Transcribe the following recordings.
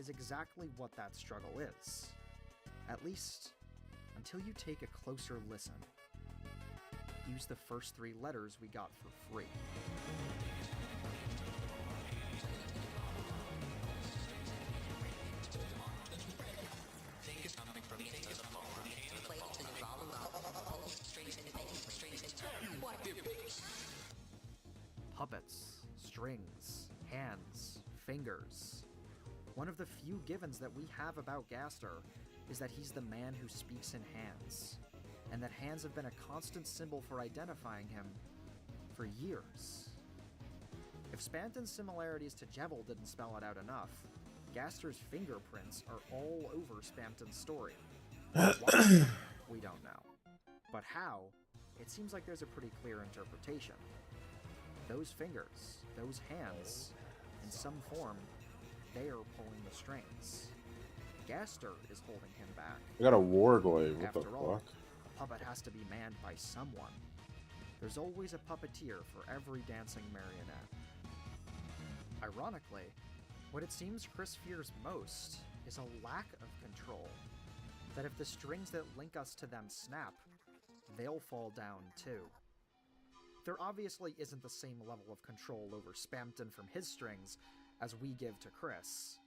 is exactly what that struggle is. At least, until you take a closer listen. Use the first 3 letters we got for free. Puppets, strings, hands, fingers. One of the few givens that we have about Gaster is that he's the man who speaks in hands, and that hands have been a constant symbol for identifying him for years. If Spamton's similarities to Jevil didn't spell it out enough, Gaster's fingerprints are all over Spamton's story. Why? We don't know. But how? It seems like there's a pretty clear interpretation. Those fingers, those hands, in some form, they are pulling the strings. Gaster is holding him back. I got a Wargoy, what After the all, fuck? a puppet has to be manned by someone. There's always a puppeteer for every dancing marionette. Ironically, what it seems Chris fears most is a lack of control. That if the strings that link us to them snap, they'll fall down too. There obviously isn't the same level of control over Spamton from his strings as we give to Chris,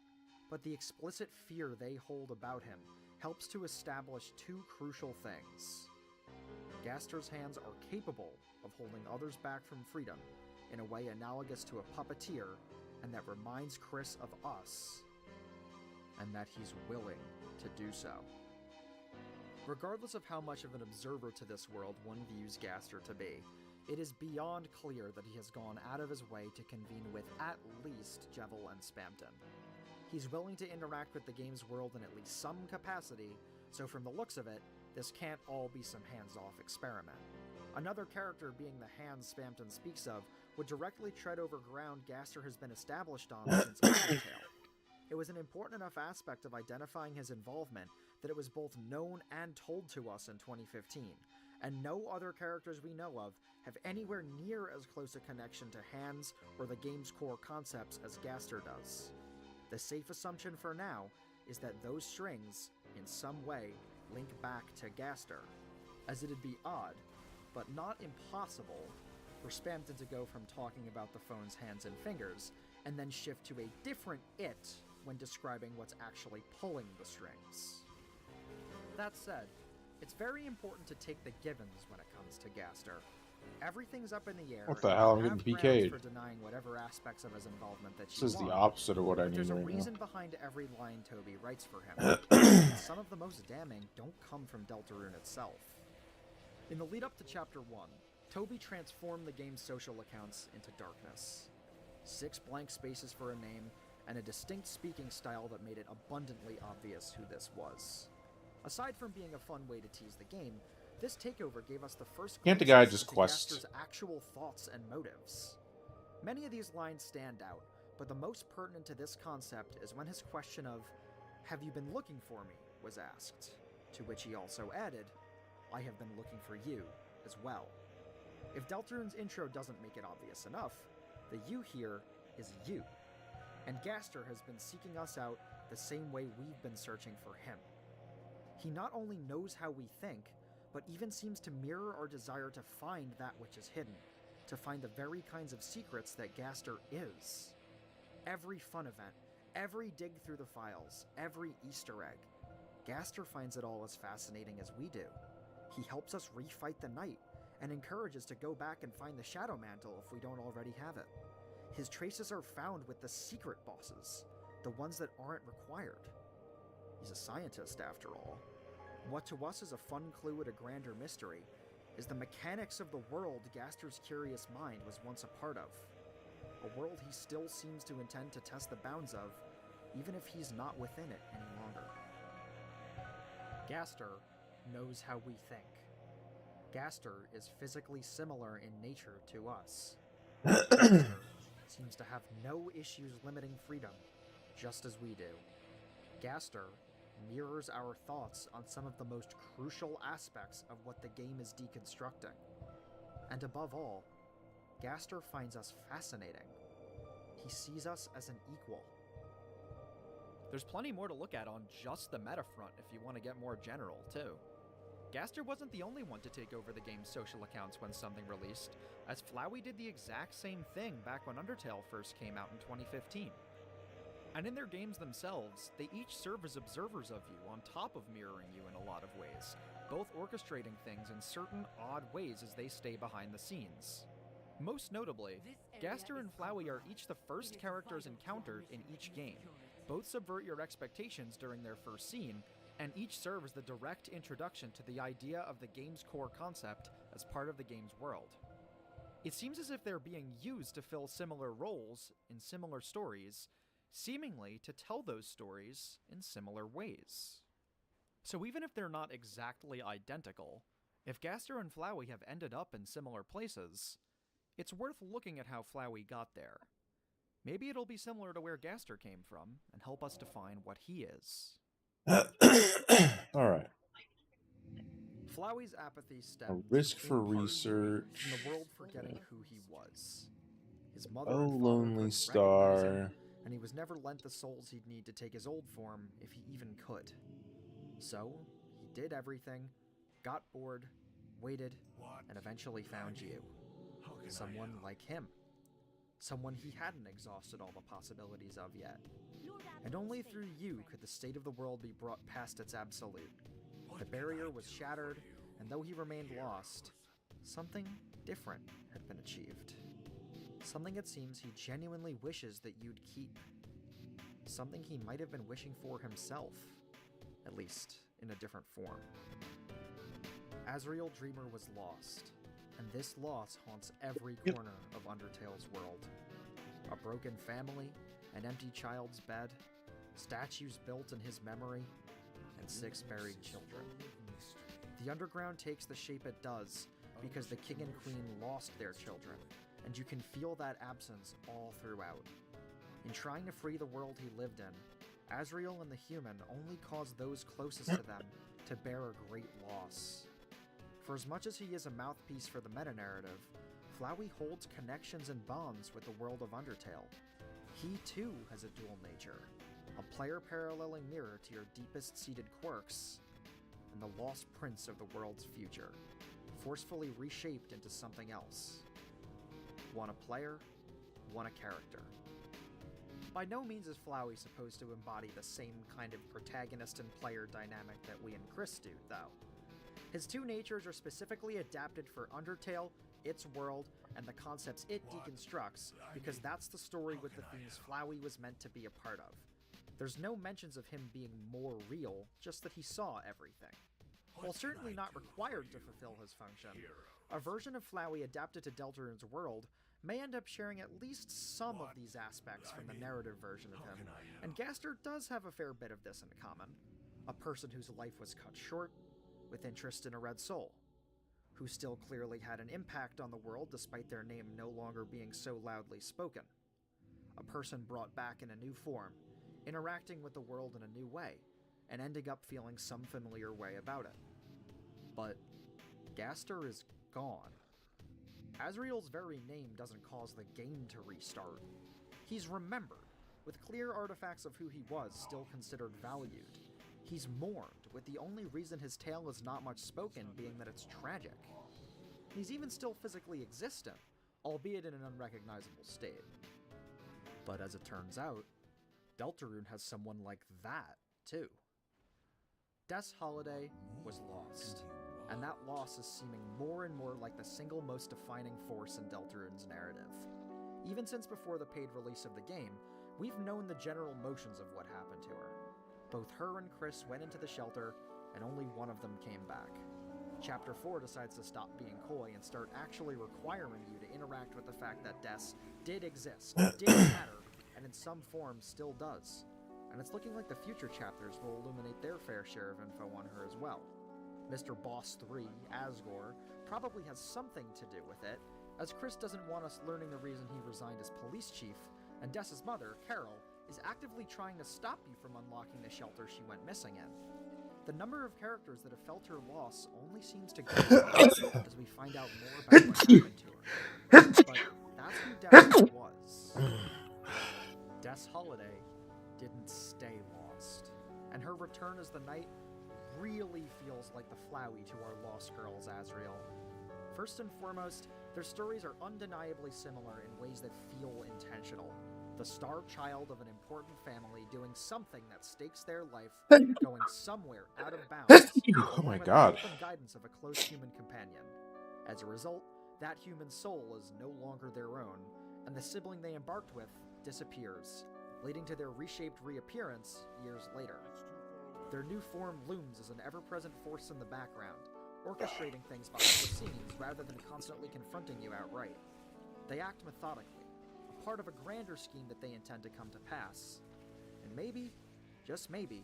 but the explicit fear they hold about him helps to establish 2 crucial things. Gaster's hands are capable of holding others back from freedom in a way analogous to a puppeteer, and that reminds Chris of us, and that he's willing to do so. Regardless of how much of an observer to this world one views Gaster to be, it is beyond clear that he has gone out of his way to convene with at least Jevil and Spamton. He's willing to interact with the game's world in at least some capacity, so from the looks of it, this can't all be some hands-off experiment. Another character being the hands Spamton speaks of would directly tread over ground Gaster has been established on since Undertale. It was an important enough aspect of identifying his involvement that it was both known and told to us in 2015, and no other characters we know of have anywhere near as close a connection to hands or the game's core concepts as Gaster does. The safe assumption for now is that those strings, in some way, link back to Gaster, as it'd be odd, but not impossible, for Spamton to go from talking about the phone's hands and fingers, and then shift to a different it when describing what's actually pulling the strings. That said, it's very important to take the givens when it comes to Gaster. Everything's up in the air. What the hell? I'm and you getting have grounds PK'd. for denying whatever aspects of his involvement that This you is want. the opposite of what I But need there's a right reason now. behind every line Toby writes for him. And some of the most damning don't come from Deltarune itself. In the lead up to Chapter 1, Toby transformed the game's social accounts into darkness. 6 blank spaces for a name, and a distinct speaking style that made it abundantly obvious who this was. Aside from being a fun way to tease the game, this takeover gave us the first Can't the guy glimpses just into quest? Gaster's actual thoughts and motives. Many of these lines stand out, but the most pertinent to this concept is when his question of, "Have you been looking for me?" was asked, to which he also added, "I have been looking for you, as well." If Deltarune's intro doesn't make it obvious enough, the you here is you, and Gaster has been seeking us out the same way we've been searching for him. He not only knows how we think, but even seems to mirror our desire to find that which is hidden, to find the very kinds of secrets that Gaster is. Every fun event, every dig through the files, every Easter egg, Gaster finds it all as fascinating as we do. He helps us refight the night, and encourages to go back and find the Shadow Mantle if we don't already have it. His traces are found with the secret bosses, the ones that aren't required. He's a scientist, after all. What to us is a fun clue at a grander mystery is the mechanics of the world Gaster's curious mind was once a part of. A world he still seems to intend to test the bounds of, even if he's not within it any longer. Gaster knows how we think. Gaster is physically similar in nature to us. Gaster seems to have no issues limiting freedom, just as we do. Gaster mirrors our thoughts on some of the most crucial aspects of what the game is deconstructing. And above all, Gaster finds us fascinating. He sees us as an equal. There's plenty more to look at on just the meta front if you want to get more general, too. Gaster wasn't the only one to take over the game's social accounts when something released, as Flowey did the exact same thing back when Undertale first came out in 2015. And in their games themselves, they each serve as observers of you on top of mirroring you in a lot of ways, both orchestrating things in certain odd ways as they stay behind the scenes. Most notably, Gaster and Flowey are each the first characters encountered in each game. Both subvert your expectations during their first scene, and each serve as the direct introduction to the idea of the game's core concept as part of the game's world. It seems as if they're being used to fill similar roles in similar stories, seemingly to tell those stories in similar ways. So even if they're not exactly identical, if Gaster and Flowey have ended up in similar places, it's worth looking at how Flowey got there. Maybe it'll be similar to where Gaster came from and help us define what he is. All right. Flowey's apathy stemmed risk for in part research. from the world forgetting who he was. His mother Oh, and father lonely couldn't recognize star. him, and he was never lent the souls he'd need to take his old form if he even could. So, he did everything, got bored, waited, and eventually found you. Someone like him. Someone he hadn't exhausted all the possibilities of yet. And only through you could the state of the world be brought past its absolute. The barrier was shattered, and though he remained lost, something different had been achieved. Something it seems he genuinely wishes that you'd keep. Something he might have been wishing for himself, at least in a different form. Azrael Dreamer was lost, and this loss haunts every corner of Undertale's world. A broken family, an empty child's bed, statues built in his memory, and 6 buried children. The underground takes the shape it does because the king and queen lost their children, and you can feel that absence all throughout. In trying to free the world he lived in, Azrael and the human only caused those closest to them to bear a great loss. For as much as he is a mouthpiece for the meta-narrative, Flowey holds connections and bonds with the world of Undertale. He too has a dual nature, a player-paralleling mirror to your deepest-seated quirks, and the lost prince of the world's future, forcefully reshaped into something else. One a player, one a character. By no means is Flowey supposed to embody the same kind of protagonist and player dynamic that we and Chris do, though. His two natures are specifically adapted for Undertale, its world, and the concepts it deconstructs, because that's the story with the themes Flowey was meant to be a part of. There's no mentions of him being more real, just that he saw everything. While certainly not required to fulfill his function, a version of Flowey adapted to Deltarune's world may end up sharing at least some of these aspects from the narrative version of him, and Gaster does have a fair bit of this in common. A person whose life was cut short, with interest in a red soul, who still clearly had an impact on the world despite their name no longer being so loudly spoken. A person brought back in a new form, interacting with the world in a new way, and ending up feeling some familiar way about it. But Gaster is gone. Azrael's very name doesn't cause the game to restart. He's remembered, with clear artifacts of who he was still considered valued. He's mourned, with the only reason his tale is not much spoken being that it's tragic. He's even still physically existent, albeit in an unrecognizable state. But as it turns out, Deltarune has someone like that, too. Des Holiday was lost, and that loss is seeming more and more like the single most defining force in Deltarune's narrative. Even since before the paid release of the game, we've known the general motions of what happened to her. Both her and Chris went into the shelter, and only one of them came back. Chapter 4 decides to stop being coy and start actually requiring you to interact with the fact that Des did exist, did matter, and in some form still does. And it's looking like the future chapters will illuminate their fair share of info on her as well. Mr. Boss 3, Asgore, probably has something to do with it, as Chris doesn't want us learning the reason he resigned as police chief, and Des's mother, Carol, is actively trying to stop you from unlocking the shelter she went missing in. The number of characters that have felt her loss only seems to go up as we find out more about what happened to her. But that's who Des was. Des Holiday didn't stay long. and her return as the Knight really feels like the Flowey to our Lost Girls Asriel. First and foremost, their stories are undeniably similar in ways that feel intentional. The star child of an important family doing something that stakes their life, going somewhere out of bounds, Oh my along with God. the help and guidance of a close human companion. As a result, that human soul is no longer their own, and the sibling they embarked with disappears, leading to their reshaped reappearance years later. Their new form looms as an ever-present force in the background, orchestrating things behind the scenes rather than constantly confronting you outright. They act methodically, a part of a grander scheme that they intend to come to pass. And maybe, just maybe,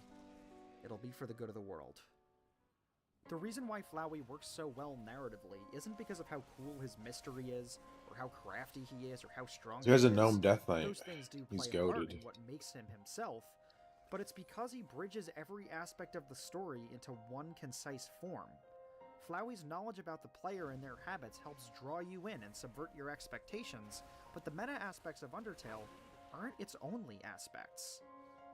it'll be for the good of the world. The reason why Flowey works so well narratively isn't because of how cool his mystery is, or how crafty he is, or how strong He has he a is. gnome Death Knight. Those things do He's play a part goated. in what makes him himself, but it's because he bridges every aspect of the story into one concise form. Flowey's knowledge about the player and their habits helps draw you in and subvert your expectations, but the meta aspects of Undertale aren't its only aspects.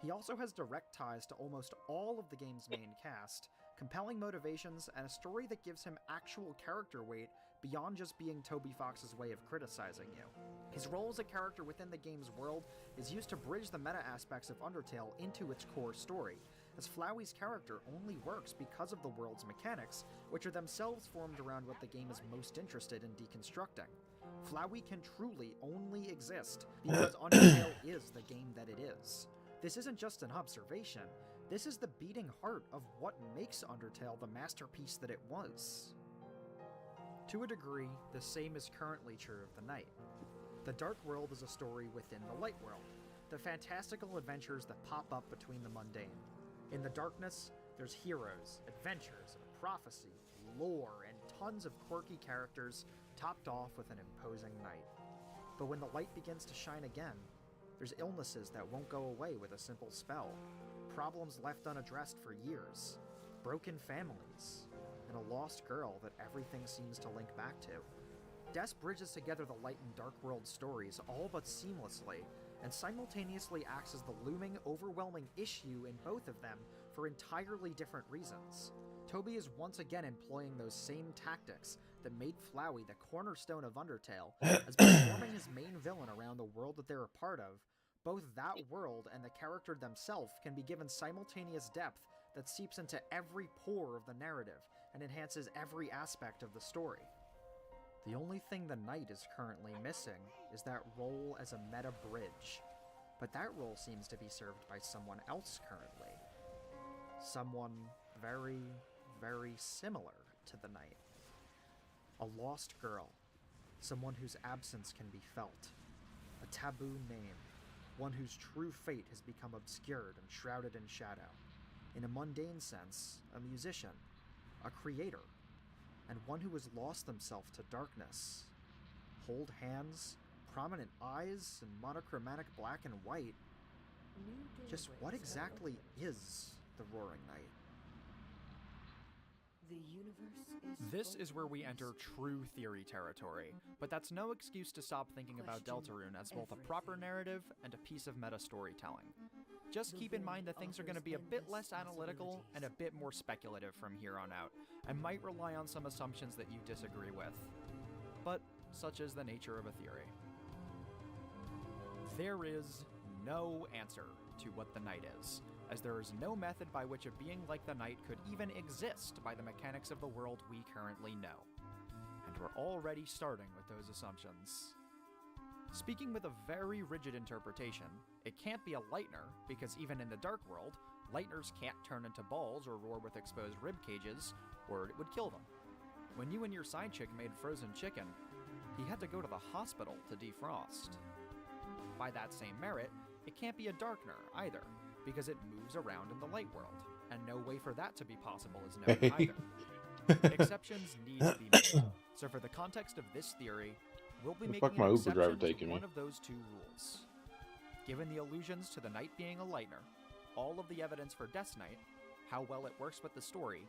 He also has direct ties to almost all of the game's main cast, compelling motivations, and a story that gives him actual character weight beyond just being Toby Fox's way of criticizing you. His role as a character within the game's world is used to bridge the meta aspects of Undertale into its core story, as Flowey's character only works because of the world's mechanics, which are themselves formed around what the game is most interested in deconstructing. Flowey can truly only exist because Undertale is the game that it is. This isn't just an observation, this is the beating heart of what makes Undertale the masterpiece that it was. To a degree, the same is currently true of the Knight. The Dark World is a story within the Light World, the fantastical adventures that pop up between the mundane. In the darkness, there's heroes, adventures, prophecy, lore, and tons of quirky characters topped off with an imposing knight. But when the light begins to shine again, there's illnesses that won't go away with a simple spell, problems left unaddressed for years, broken families, and a lost girl that everything seems to link back to. Des bridges together the light and dark world stories all but seamlessly, and simultaneously acts as the looming, overwhelming issue in both of them for entirely different reasons. Toby is once again employing those same tactics that made Flowey the cornerstone of Undertale, as by forming his main villain around the world that they're a part of, both that world and the character themselves can be given simultaneous depth that seeps into every pore of the narrative and enhances every aspect of the story. The only thing the Knight is currently missing is that role as a meta bridge, but that role seems to be served by someone else currently. Someone very, very similar to the Knight. A lost girl, someone whose absence can be felt, a taboo name, one whose true fate has become obscured and shrouded in shadow. In a mundane sense, a musician, a creator, and one who has lost themselves to darkness. Hold hands, prominent eyes, and monochromatic black and white. Just what exactly is the Roaring Knight? This is where we enter true theory territory, but that's no excuse to stop thinking about Deltarune as both a proper narrative and a piece of meta storytelling. Just keep in mind that things are going to be a bit less analytical and a bit more speculative from here on out, and might rely on some assumptions that you disagree with. But such is the nature of a theory. There is no answer to what the Knight is, as there is no method by which a being like the Knight could even exist by the mechanics of the world we currently know. And we're already starting with those assumptions. Speaking with a very rigid interpretation, it can't be a Lightner, because even in the Dark World, Lightners can't turn into balls or roar with exposed rib cages, or it would kill them. When you and your side chick made frozen chicken, he had to go to the hospital to defrost. By that same merit, it can't be a Darkner either, because it moves around in the Light World, and no way for that to be possible is known either. Exceptions need to be made, so for the context of this theory, we'll be making an exception to one of those two rules. Given the allusions to the Knight being a Lightner, all of the evidence for Death Knight, how well it works with the story,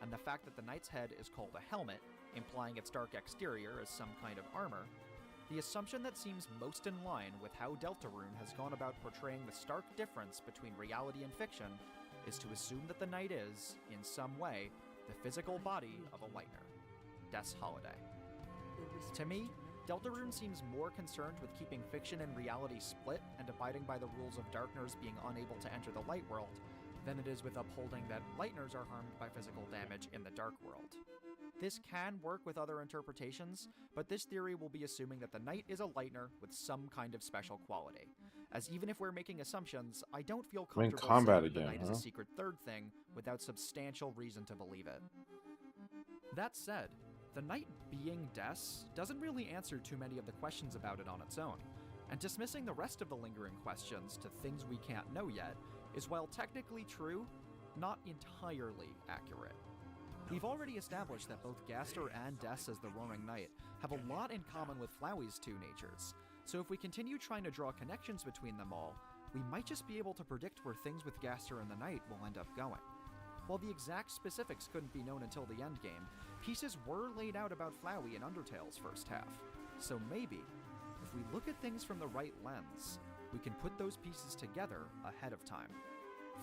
and the fact that the Knight's head is called a helmet, implying its dark exterior as some kind of armor, the assumption that seems most in line with how Deltarune has gone about portraying the stark difference between reality and fiction is to assume that the Knight is, in some way, the physical body of a Lightner. Des Holiday. To me, Deltarune seems more concerned with keeping fiction and reality split and abiding by the rules of Darkners being unable to enter the Light World than it is with upholding that Lightners are harmed by physical damage in the Dark World. This can work with other interpretations, but this theory will be assuming that the Knight is a Lightner with some kind of special quality. As even if we're making assumptions, I don't feel We're in comfortable combat saying the again, Knight is huh? a secret third thing without substantial reason to believe it. That said, the Knight being Des doesn't really answer too many of the questions about it on its own, and dismissing the rest of the lingering questions to things we can't know yet is, while technically true, not entirely accurate. We've already established that both Gaster and Des as the Roaring Knight have a lot in common with Flowey's two natures, so if we continue trying to draw connections between them all, we might just be able to predict where things with Gaster and the Knight will end up going. While the exact specifics couldn't be known until the endgame, pieces were laid out about Flowey in Undertale's first half, so maybe, if we look at things from the right lens, we can put those pieces together ahead of time.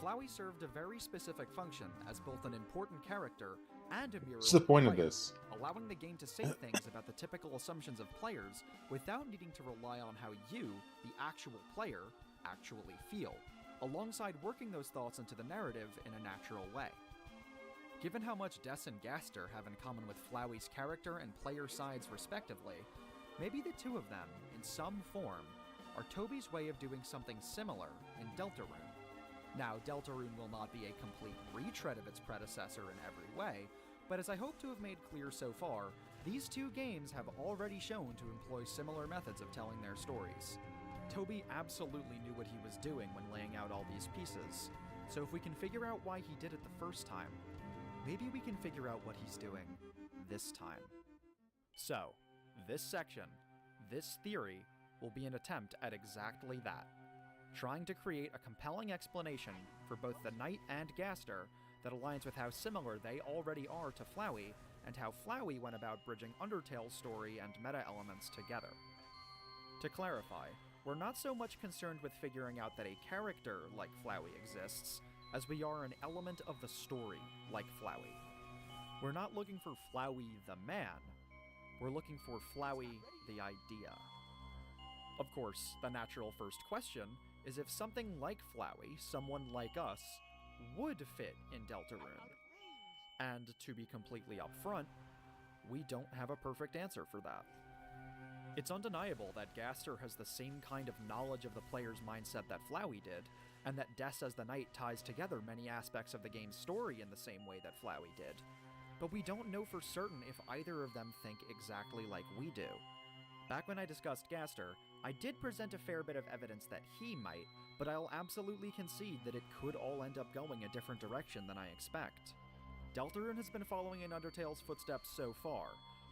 Flowey served a very specific function as both an important character and a mirror What's the of point of player, this? allowing the game to say things about the typical assumptions of players without needing to rely on how you, the actual player, actually feel, alongside working those thoughts into the narrative in a natural way. Given how much Des and Gaster have in common with Flowey's character and player sides respectively, maybe the two of them, in some form, are Toby's way of doing something similar in Deltarune. Now, Deltarune will not be a complete retread of its predecessor in every way, but as I hope to have made clear so far, these two games have already shown to employ similar methods of telling their stories. Toby absolutely knew what he was doing when laying out all these pieces, so if we can figure out why he did it the first time, maybe we can figure out what he's doing this time. So, this section, this theory, will be an attempt at exactly that. Trying to create a compelling explanation for both the Knight and Gaster that aligns with how similar they already are to Flowey, and how Flowey went about bridging Undertale's story and meta-elements together. To clarify, we're not so much concerned with figuring out that a character like Flowey exists, as we are an element of the story like Flowey. We're not looking for Flowey the man, we're looking for Flowey the idea. Of course, the natural first question is if something like Flowey, someone like us, would fit in Deltarune. And to be completely upfront, we don't have a perfect answer for that. It's undeniable that Gaster has the same kind of knowledge of the player's mindset that Flowey did, and that Des as the Knight ties together many aspects of the game's story in the same way that Flowey did. But we don't know for certain if either of them think exactly like we do. Back when I discussed Gaster, I did present a fair bit of evidence that he might, but I'll absolutely concede that it could all end up going a different direction than I expect. Deltarune has been following in Undertale's footsteps so far,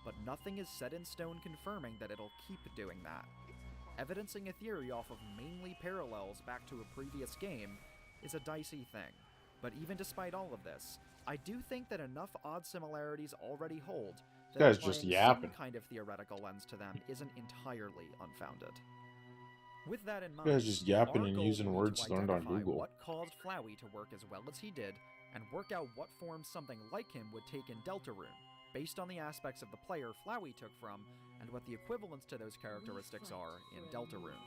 but nothing is set in stone confirming that it'll keep doing that. Evidencing a theory off of mainly parallels back to a previous game is a dicey thing, but even despite all of this, I do think that enough odd similarities already hold that This guy's just applying yapping. some kind of theoretical lens to them isn't entirely unfounded. With that in mind, You guys just yapping our and goal using will be words to learned on identify Google. what caused Flowey to work as well as he did, and work out what form something like him would take in Deltarune, based on the aspects of the player Flowey took from, and what the equivalents to those characteristics are in Deltarune.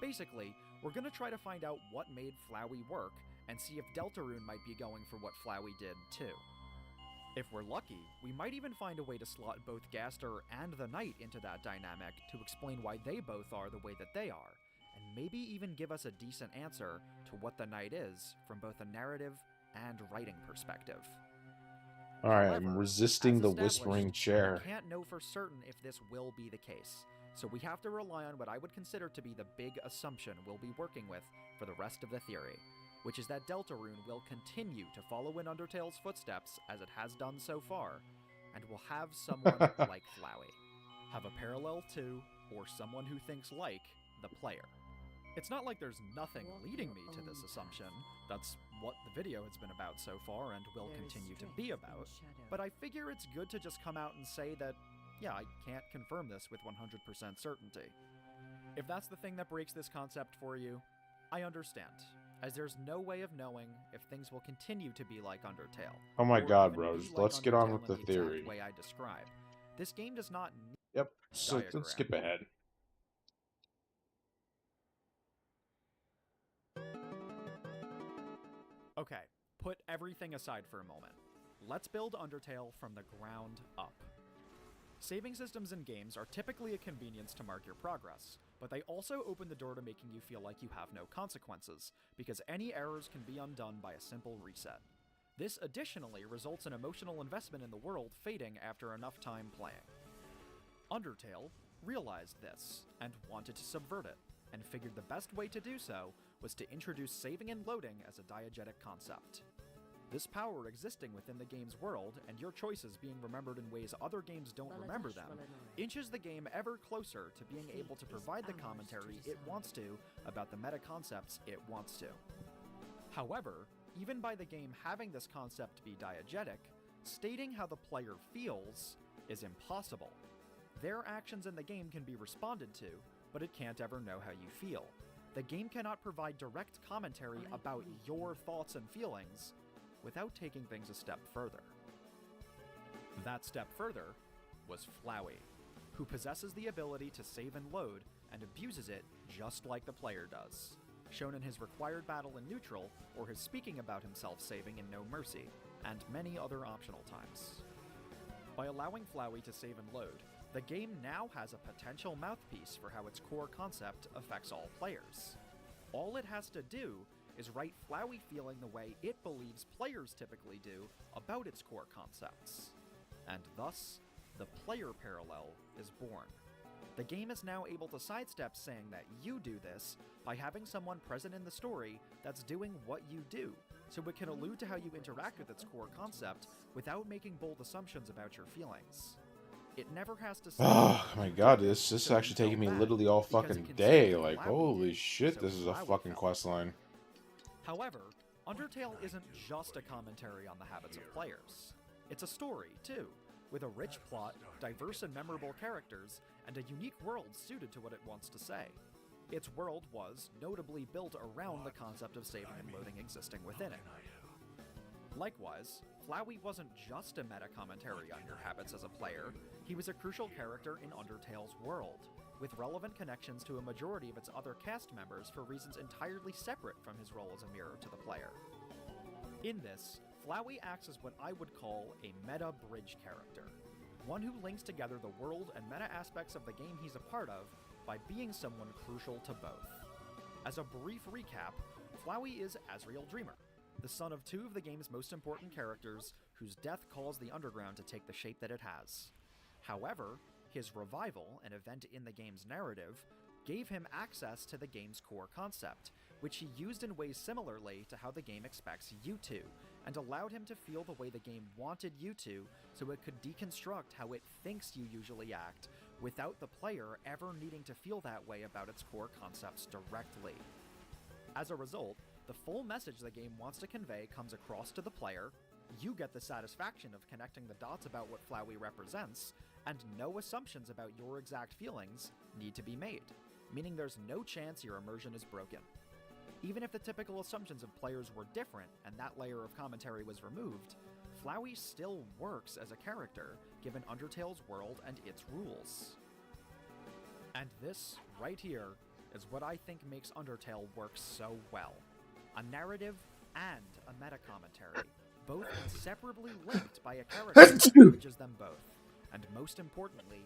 Basically, we're going to try to find out what made Flowey work, and see if Deltarune might be going for what Flowey did too. If we're lucky, we might even find a way to slot both Gaster and the Knight into that dynamic to explain why they both are the way that they are, and maybe even give us a decent answer to what the Knight is from both a narrative and writing perspective. Alright, I'm However, resisting as the established, whispering chair. We can't know for certain if this will be the case, so we have to rely on what I would consider to be the big assumption we'll be working with for the rest of the theory, which is that Deltarune will continue to follow in Undertale's footsteps as it has done so far, and will have someone like Flowey. Have a parallel to, or someone who thinks like, the player. It's not like there's nothing leading me to this assumption. That's what the video has been about so far and will continue to be about, but I figure it's good to just come out and say that, yeah, I can't confirm this with 100% certainty. If that's the thing that breaks this concept for you, I understand. as there's no way of knowing if things will continue to be like Undertale. Oh my or god, even bros. be like Let's get on Undertale with the in exact theory. way I describe. This game does not need Yep. So diagram. let's skip ahead. Okay, put everything aside for a moment. Let's build Undertale from the ground up. Saving systems in games are typically a convenience to mark your progress, but they also open the door to making you feel like you have no consequences, because any errors can be undone by a simple reset. This additionally results in emotional investment in the world fading after enough time playing. Undertale realized this, and wanted to subvert it, and figured the best way to do so was to introduce saving and loading as a diegetic concept. This power existing within the game's world, and your choices being remembered in ways other games don't remember them, inches the game ever closer to being able to provide the commentary it wants to about the meta concepts it wants to. However, even by the game having this concept be diegetic, stating how the player feels is impossible. Their actions in the game can be responded to, but it can't ever know how you feel. The game cannot provide direct commentary about your thoughts and feelings without taking things a step further. That step further was Flowey, who possesses the ability to save and load and abuses it just like the player does, shown in his required battle in neutral or his speaking about himself saving in No Mercy, and many other optional times. By allowing Flowey to save and load, the game now has a potential mouthpiece for how its core concept affects all players. All it has to do is write Flowey feeling the way it believes players typically do about its core concepts. And thus, the player parallel is born. The game is now able to sidestep saying that you do this by having someone present in the story that's doing what you do, so it can allude to how you interact with its core concept without making bold assumptions about your feelings. It never has to say, Oh my god, this is so actually you feel taking me bad, literally all because fucking it can day. say that Like, Flowey holy did, shit, so this is a Flowey fucking felt. quest line. However, Undertale isn't just a commentary on the habits of players. It's a story, too, with a rich plot, diverse and memorable characters, and a unique world suited to what it wants to say. Its world was notably built around the concept of saving and loading existing within it. Likewise, Flowey wasn't just a meta-commentary on your habits as a player, he was a crucial character in Undertale's world, with relevant connections to a majority of its other cast members for reasons entirely separate from his role as a mirror to the player. In this, Flowey acts as what I would call a meta-bridge character, one who links together the world and meta aspects of the game he's a part of by being someone crucial to both. As a brief recap, Flowey is Asriel Dreamer, the son of two of the game's most important characters, whose death caused the Underground to take the shape that it has. However, his revival, an event in the game's narrative, gave him access to the game's core concept, which he used in ways similarly to how the game expects you to, and allowed him to feel the way the game wanted you to, so it could deconstruct how it thinks you usually act, without the player ever needing to feel that way about its core concepts directly. As a result, the full message the game wants to convey comes across to the player, you get the satisfaction of connecting the dots about what Flowey represents, and no assumptions about your exact feelings need to be made, meaning there's no chance your immersion is broken. Even if the typical assumptions of players were different and that layer of commentary was removed, Flowey still works as a character, given Undertale's world and its rules. And this, right here, is what I think makes Undertale work so well. A narrative and a meta-commentary, both inseparably linked by a character that bridges them both. And most importantly,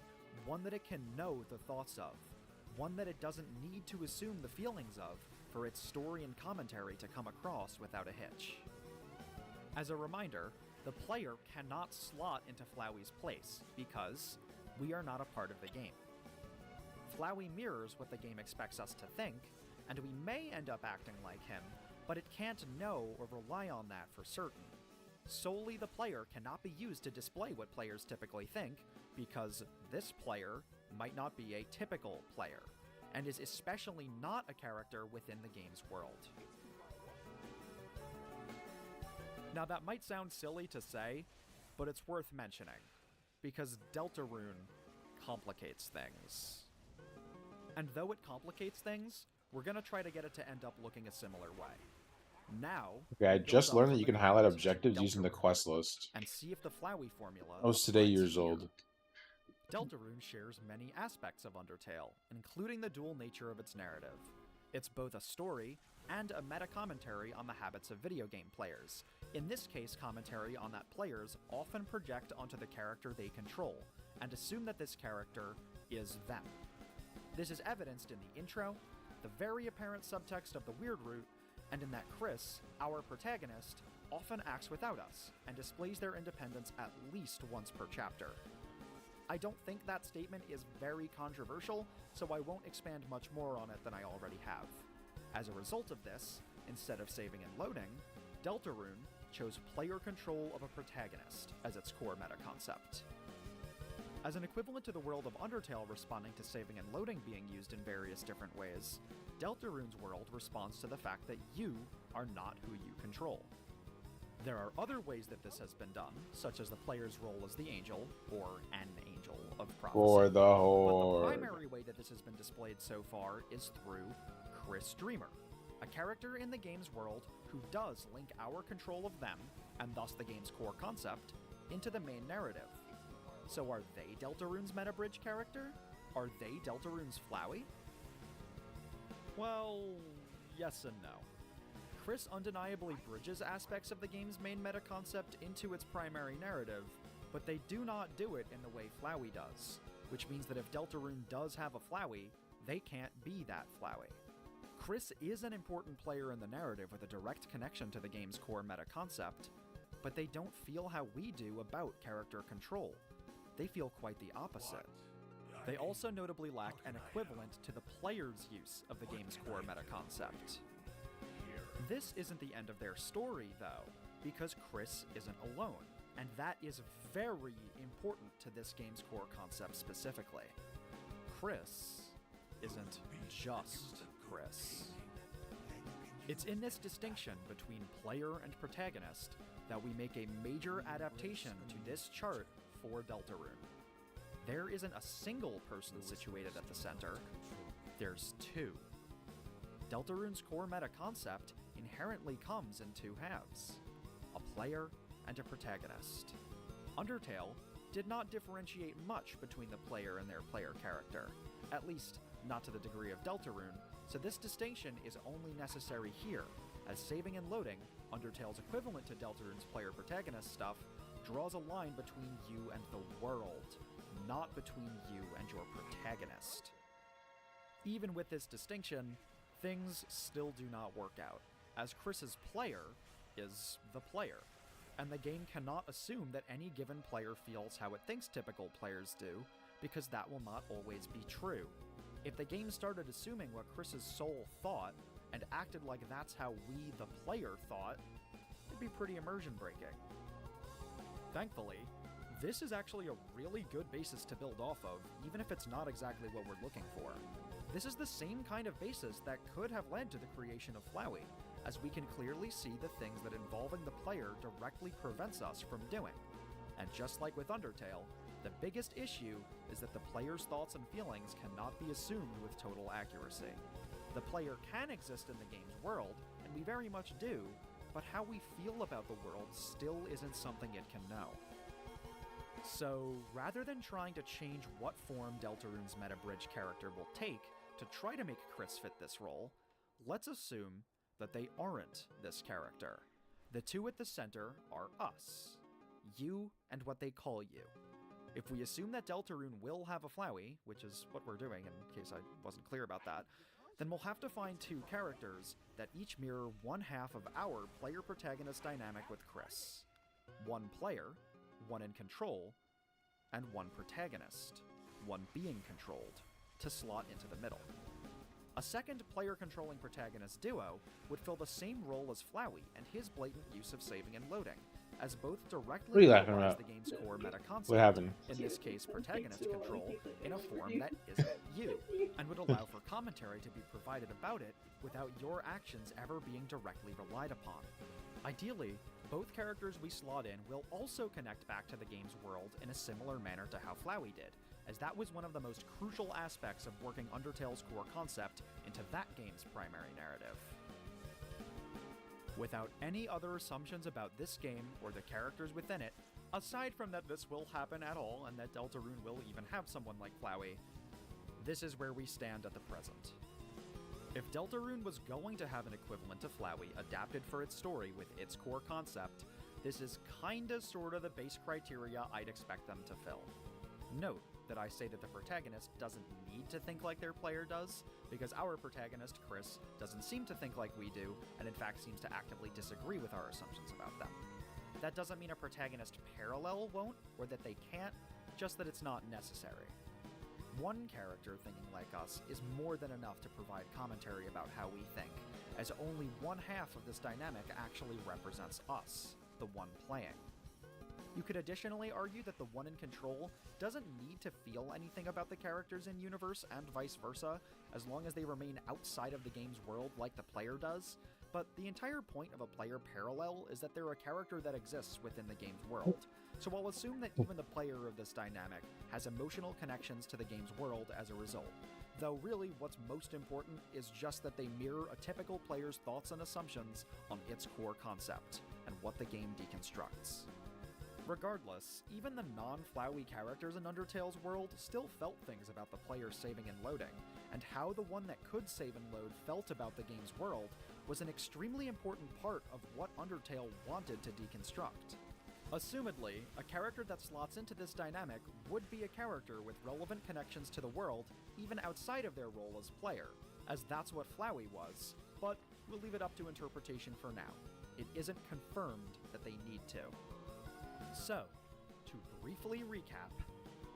one that it can know the thoughts of. One that it doesn't need to assume the feelings of for its story and commentary to come across without a hitch. As a reminder, the player cannot slot into Flowey's place, because we are not a part of the game. Flowey mirrors what the game expects us to think, and we may end up acting like him, but it can't know or rely on that for certain. Solely the player cannot be used to display what players typically think, because this player might not be a typical player, and is especially not a character within the game's world. Now that might sound silly to say, but it's worth mentioning, because Deltarune complicates things. And though it complicates things, we're gonna try to get it to end up looking a similar way. Now, Okay, I we build just up learned that from you the can highlight ground to objectives using the Deltarune, quest list. and see if the Flowey formula I was today applies years here. old. Deltarune shares many aspects of Undertale, including the dual nature of its narrative. It's both a story and a meta-commentary on the habits of video game players. In this case, commentary on that players often project onto the character they control, and assume that this character is them. This is evidenced in the intro, the very apparent subtext of the Weird Route, and in that Chris, our protagonist, often acts without us, and displays their independence at least once per chapter. I don't think that statement is very controversial, so I won't expand much more on it than I already have. As a result of this, instead of saving and loading, Deltarune chose player control of a protagonist as its core meta concept. As an equivalent to the world of Undertale responding to saving and loading being used in various different ways, Deltarune's world responds to the fact that you are not who you control. There are other ways that this has been done, such as the player's role as the angel, or an angel of prophecy. For the But horde. the primary way that this has been displayed so far is through Chris Dreamer, a character in the game's world who does link our control of them, and thus the game's core concept, into the main narrative. So are they Deltarune's meta bridge character? Are they Deltarune's Flowey? Well, yes and no. Chris undeniably bridges aspects of the game's main meta concept into its primary narrative, but they do not do it in the way Flowey does, which means that if Deltarune does have a Flowey, they can't be that Flowey. Chris is an important player in the narrative with a direct connection to the game's core meta concept, but they don't feel how we do about character control. They feel quite the opposite. They also notably lack an equivalent to the player's use of the game's core meta concept. This isn't the end of their story, though, because Chris isn't alone, and that is very important to this game's core concept specifically. Chris isn't just Chris. It's in this distinction between player and protagonist that we make a major adaptation to this chart for Deltarune. There isn't a single person situated at the center, there's two. Deltarune's core meta concept inherently comes in two halves, a player and a protagonist. Undertale did not differentiate much between the player and their player character, at least not to the degree of Deltarune, so this distinction is only necessary here, as saving and loading, Undertale's equivalent to Deltarune's player-protagonist stuff, draws a line between you and the world, not between you and your protagonist. Even with this distinction, things still do not work out, as Chris's player is the player, and the game cannot assume that any given player feels how it thinks typical players do, because that will not always be true. If the game started assuming what Chris's soul thought, and acted like that's how we, the player, thought, it'd be pretty immersion-breaking. Thankfully, this is actually a really good basis to build off of, even if it's not exactly what we're looking for. This is the same kind of basis that could have led to the creation of Flowey, as we can clearly see the things that involving the player directly prevents us from doing. And just like with Undertale, the biggest issue is that the player's thoughts and feelings cannot be assumed with total accuracy. The player can exist in the game's world, and we very much do, but how we feel about the world still isn't something it can know. So, rather than trying to change what form Deltarune's meta bridge character will take to try to make Chris fit this role, let's assume that they aren't this character. The two at the center are us. You and what they call you. If we assume that Deltarune will have a Flowey, which is what we're doing in case I wasn't clear about that, then we'll have to find two characters that each mirror one half of our player-protagonist dynamic with Chris. One player, one in control, and one protagonist, one being controlled, to slot into the middle. A second player-controlling protagonist duo would fill the same role as Flowey and his blatant use of saving and loading, as both What are directly you laughing utilize about? the game's core meta concept, What happened? in this case protagonist control, in a form that isn't you, and would allow for commentary to be provided about it without your actions ever being directly relied upon. Ideally, both characters we slot in will also connect back to the game's world in a similar manner to how Flowey did, as that was one of the most crucial aspects of working Undertale's core concept into that game's primary narrative. Without any other assumptions about this game or the characters within it, aside from that this will happen at all and that Deltarune will even have someone like Flowey, this is where we stand at the present. If Deltarune was going to have an equivalent to Flowey adapted for its story with its core concept, this is kinda sorta the base criteria I'd expect them to fill. Note that I say that the protagonist doesn't need to think like their player does, because our protagonist, Chris, doesn't seem to think like we do, and in fact seems to actively disagree with our assumptions about them. That doesn't mean a protagonist parallel won't, or that they can't, just that it's not necessary. One character thinking like us is more than enough to provide commentary about how we think, as only one half of this dynamic actually represents us, the one playing. You could additionally argue that the one in control doesn't need to feel anything about the characters in universe and vice versa, as long as they remain outside of the game's world like the player does, but the entire point of a player parallel is that they're a character that exists within the game's world. So I'll assume that even the player of this dynamic has emotional connections to the game's world as a result. Though really, what's most important is just that they mirror a typical player's thoughts and assumptions on its core concept, and what the game deconstructs. Regardless, even the non-Flowey characters in Undertale's world still felt things about the player saving and loading, and how the one that could save and load felt about the game's world was an extremely important part of what Undertale wanted to deconstruct. Assumedly, a character that slots into this dynamic would be a character with relevant connections to the world even outside of their role as player, as that's what Flowey was, but we'll leave it up to interpretation for now. It isn't confirmed that they need to. So, to briefly recap,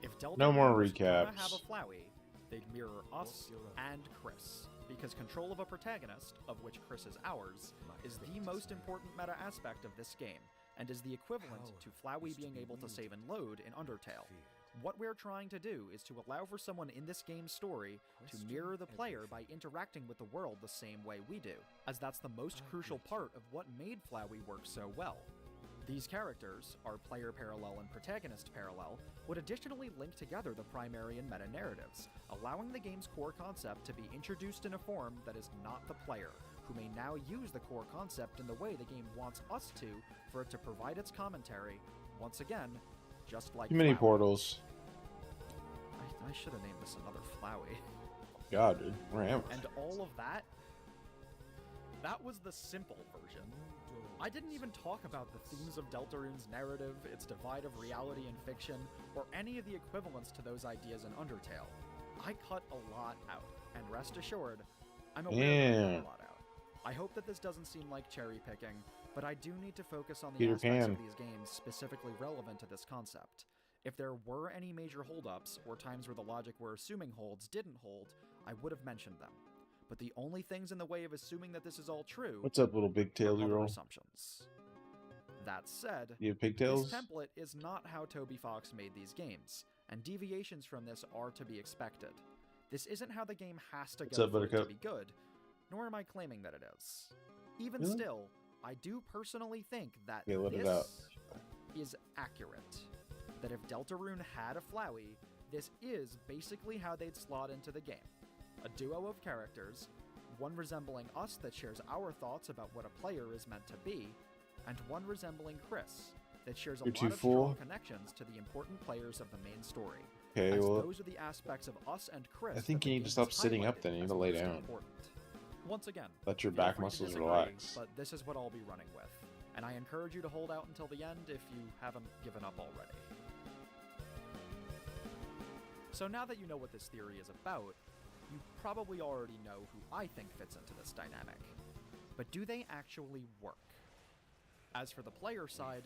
if Deltarune No more was gonna recaps. have a Flowey, they'd mirror us and Chris, because control of a protagonist, of which Chris is ours, is the most important meta aspect of this game, and is the equivalent to Flowey being able to save and load in Undertale. What we're trying to do is to allow for someone in this game's story to mirror the player by interacting with the world the same way we do, as that's the most crucial part of what made Flowey work so well. These characters, our player parallel and protagonist parallel, would additionally link together the primary and meta narratives, allowing the game's core concept to be introduced in a form that is not the player, who may now use the core concept in the way the game wants us to for it to provide its commentary, once again, just like Too many Flowey. portals. I should have named this another Flowey. God, dude. We're hammered. And all of that was the simple version. I didn't even talk about the themes of Deltarune's narrative, its divide of reality and fiction, or any of the equivalents to those ideas in Undertale. I cut a lot out, and rest assured, I'm aware that I cut a lot out. I hope that this doesn't seem like cherry picking, but I do need to focus on the Peter aspects Pan. of these games specifically relevant to this concept. If there were any major holdups, or times where the logic we're assuming holds didn't hold, I would have mentioned them. But the only things in the way of assuming that this is all true What's up, little are pigtail you other roll? assumptions. That said, You have this pigtails? template is not how Toby Fox made these games, and deviations from this are to be expected. This isn't how the game has to What's go up, for it to Buttercup? be good, nor am I claiming that it is. Even Really? still, I do personally think that Okay, let it this out. is accurate. That if Deltarune had a Flowey, this is basically how they'd slot into the game. A duo of characters, one resembling us that shares our thoughts about what a player is meant to be, and one resembling Chris that shares a You're lot too of full. strong connections to the important players of the main story. Okay, As well, those are the aspects of us and Chris. I think that you the need to game stop sitting up highlighted then. You need as to lay most down. important. Once again, let your feel back free to muscles disagree, relax. but this is what I'll be running with, and I encourage you to hold out until the end if you haven't given up already. So now that you know what this theory is about, you probably already know who I think fits into this dynamic. But do they actually work? As for the player side,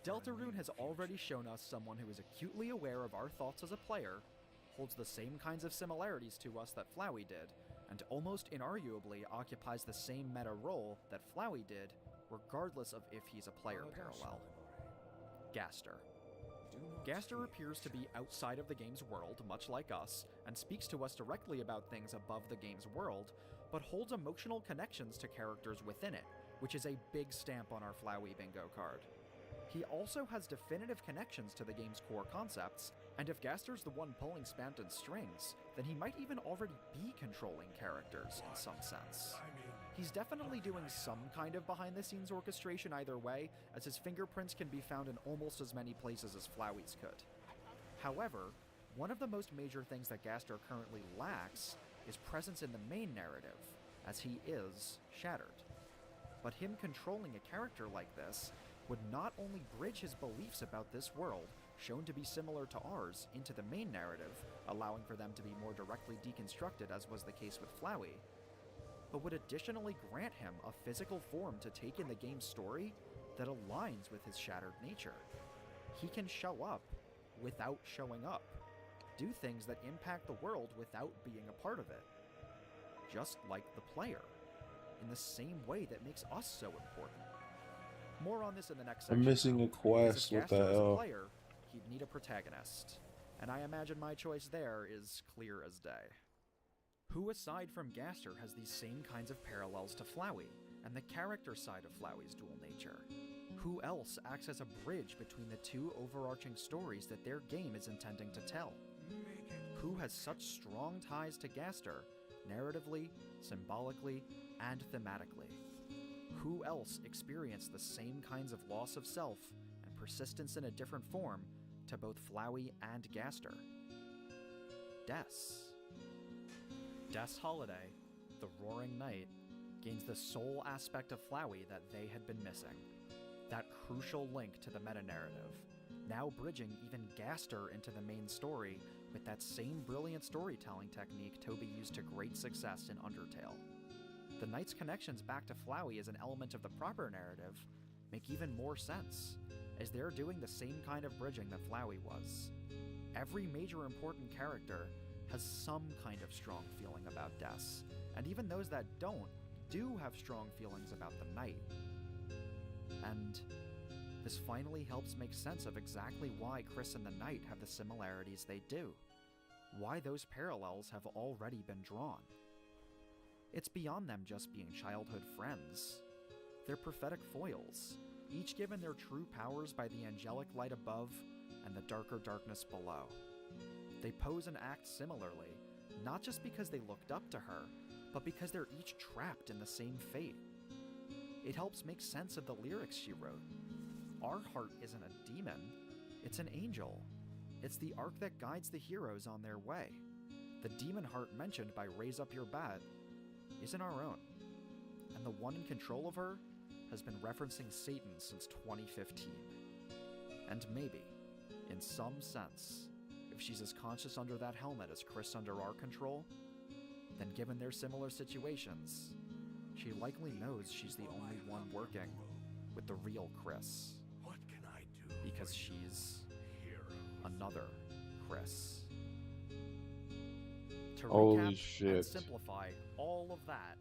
Deltarune has already shown us someone who is acutely aware of our thoughts as a player, holds the same kinds of similarities to us that Flowey did, and almost inarguably occupies the same meta role that Flowey did, regardless of if he's a player parallel. Gaster. Gaster appears to be outside of the game's world, much like us, and speaks to us directly about things above the game's world, but holds emotional connections to characters within it, which is a big stamp on our Flowey bingo card. He also has definitive connections to the game's core concepts, and if Gaster's the one pulling Spamton's strings, then he might even already be controlling characters in some sense. He's definitely doing some kind of behind-the-scenes orchestration either way, as his fingerprints can be found in almost as many places as Flowey's could. However, one of the most major things that Gaster currently lacks is presence in the main narrative, as he is shattered. But him controlling a character like this would not only bridge his beliefs about this world, shown to be similar to ours, into the main narrative, allowing for them to be more directly deconstructed as was the case with Flowey, but would additionally grant him a physical form to take in the game's story that aligns with his shattered nature. He can show up without showing up, do things that impact the world without being a part of it, just like the player, in the same way that makes us so important. More on this in the next section. I'm missing a quest. What the Gaster as a hell? player, he'd need a protagonist, and I imagine my choice there is clear as day. Who aside from Gaster has these same kinds of parallels to Flowey, and the character side of Flowey's dual nature? Who else acts as a bridge between the two overarching stories that their game is intending to tell? Who has such strong ties to Gaster, narratively, symbolically, and thematically? Who else experienced the same kinds of loss of self and persistence in a different form to both Flowey and Gaster? Des. Des Holiday, the Roaring Knight, gains the sole aspect of Flowey that they had been missing. That crucial link to the meta-narrative, now bridging even Gaster into the main story with that same brilliant storytelling technique Toby used to great success in Undertale. The Knight's connections back to Flowey as an element of the proper narrative make even more sense, as they're doing the same kind of bridging that Flowey was. Every major important character has some kind of strong feeling about Des, and even those that don't do have strong feelings about the Knight. And this finally helps make sense of exactly why Chris and the Knight have the similarities they do, why those parallels have already been drawn. It's beyond them just being childhood friends. They're prophetic foils, each given their true powers by the angelic light above and the darker darkness below. They pose and act similarly, not just because they looked up to her, but because they're each trapped in the same fate. It helps make sense of the lyrics she wrote. Our heart isn't a demon, it's an angel. It's the arc that guides the heroes on their way. The demon heart mentioned by Raise Up Your Bat isn't our own, and the one in control of her has been referencing Satan since 2015. And maybe, in some sense, if she's as conscious under that helmet as Chris under our control, then given their similar situations, she likely knows she's the only one working with the real Chris. What can I do? Because she's another Chris. To Holy recap shit. and simplify all of that,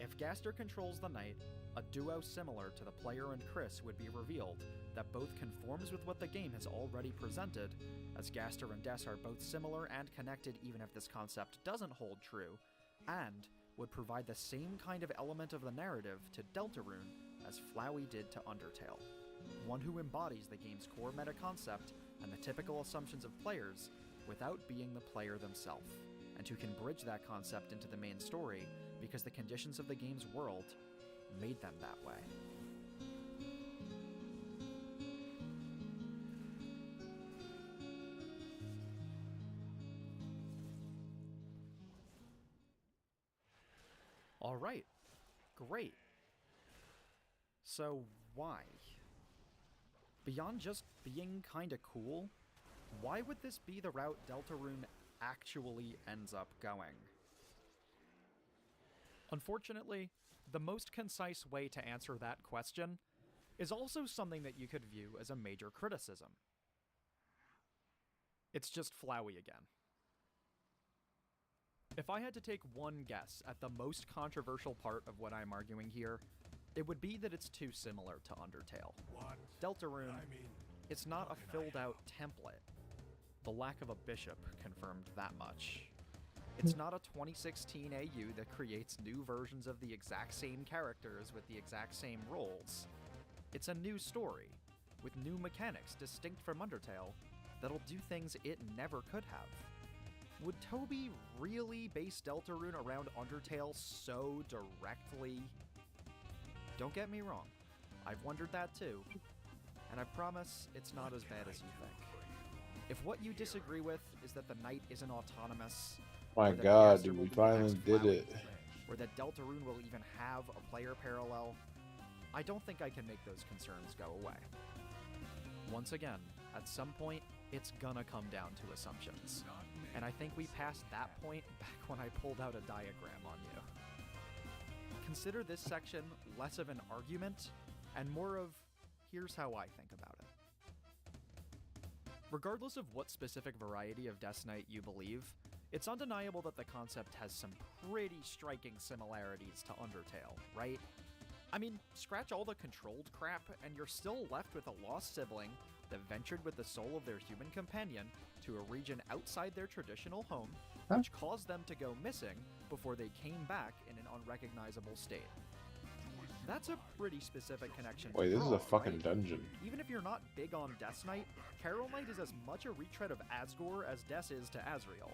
if Gaster controls the Knight, a duo similar to the player and Chris would be revealed that both conforms with what the game has already presented, as Gaster and Des are both similar and connected even if this concept doesn't hold true, and would provide the same kind of element of the narrative to Deltarune as Flowey did to Undertale. One who embodies the game's core meta concept and the typical assumptions of players without being the player themselves, and who can bridge that concept into the main story because the conditions of the game's world made them that way. Alright, great. So why? Beyond just being kinda cool, why would this be the route Deltarune actually ends up going? Unfortunately, the most concise way to answer that question is also something that you could view as a major criticism. It's just Flowey again. If I had to take one guess at the most controversial part of what I'm arguing here, it would be that it's too similar to Undertale. What? Deltarune, I mean, it's not how a can I filled-out template. The lack of a bishop confirmed that much. It's not a 2016 AU that creates new versions of the exact same characters with the exact same roles. It's a new story, with new mechanics distinct from Undertale, that'll do things it never could have. Would Toby really base Deltarune around Undertale so directly? Don't get me wrong, I've wondered that too, and I promise it's not as bad as you think. If what you disagree with is that the knight isn't autonomous, My or that god, Gaster dude, will we be the next finally did Flowey, it. or that Deltarune will even have a player parallel, I don't think I can make those concerns go away. Once again, at some point, it's gonna come down to assumptions. And I think we passed that point back when I pulled out a diagram on you. Consider this section less of an argument and more of, here's how I think about it. Regardless of what specific variety of Death Knight you believe, it's undeniable that the concept has some pretty striking similarities to Undertale, right? I mean, scratch all the controlled crap, and you're still left with a lost sibling that ventured with the soul of their human companion to a region outside their traditional home, which caused them to go missing before they came back in an unrecognizable state. That's a pretty specific connection. Wait, this is a draw, fucking right? dungeon. Even if you're not big on Death Knight, Carol Knight is as much a retread of Asgore as Des is to Asriel.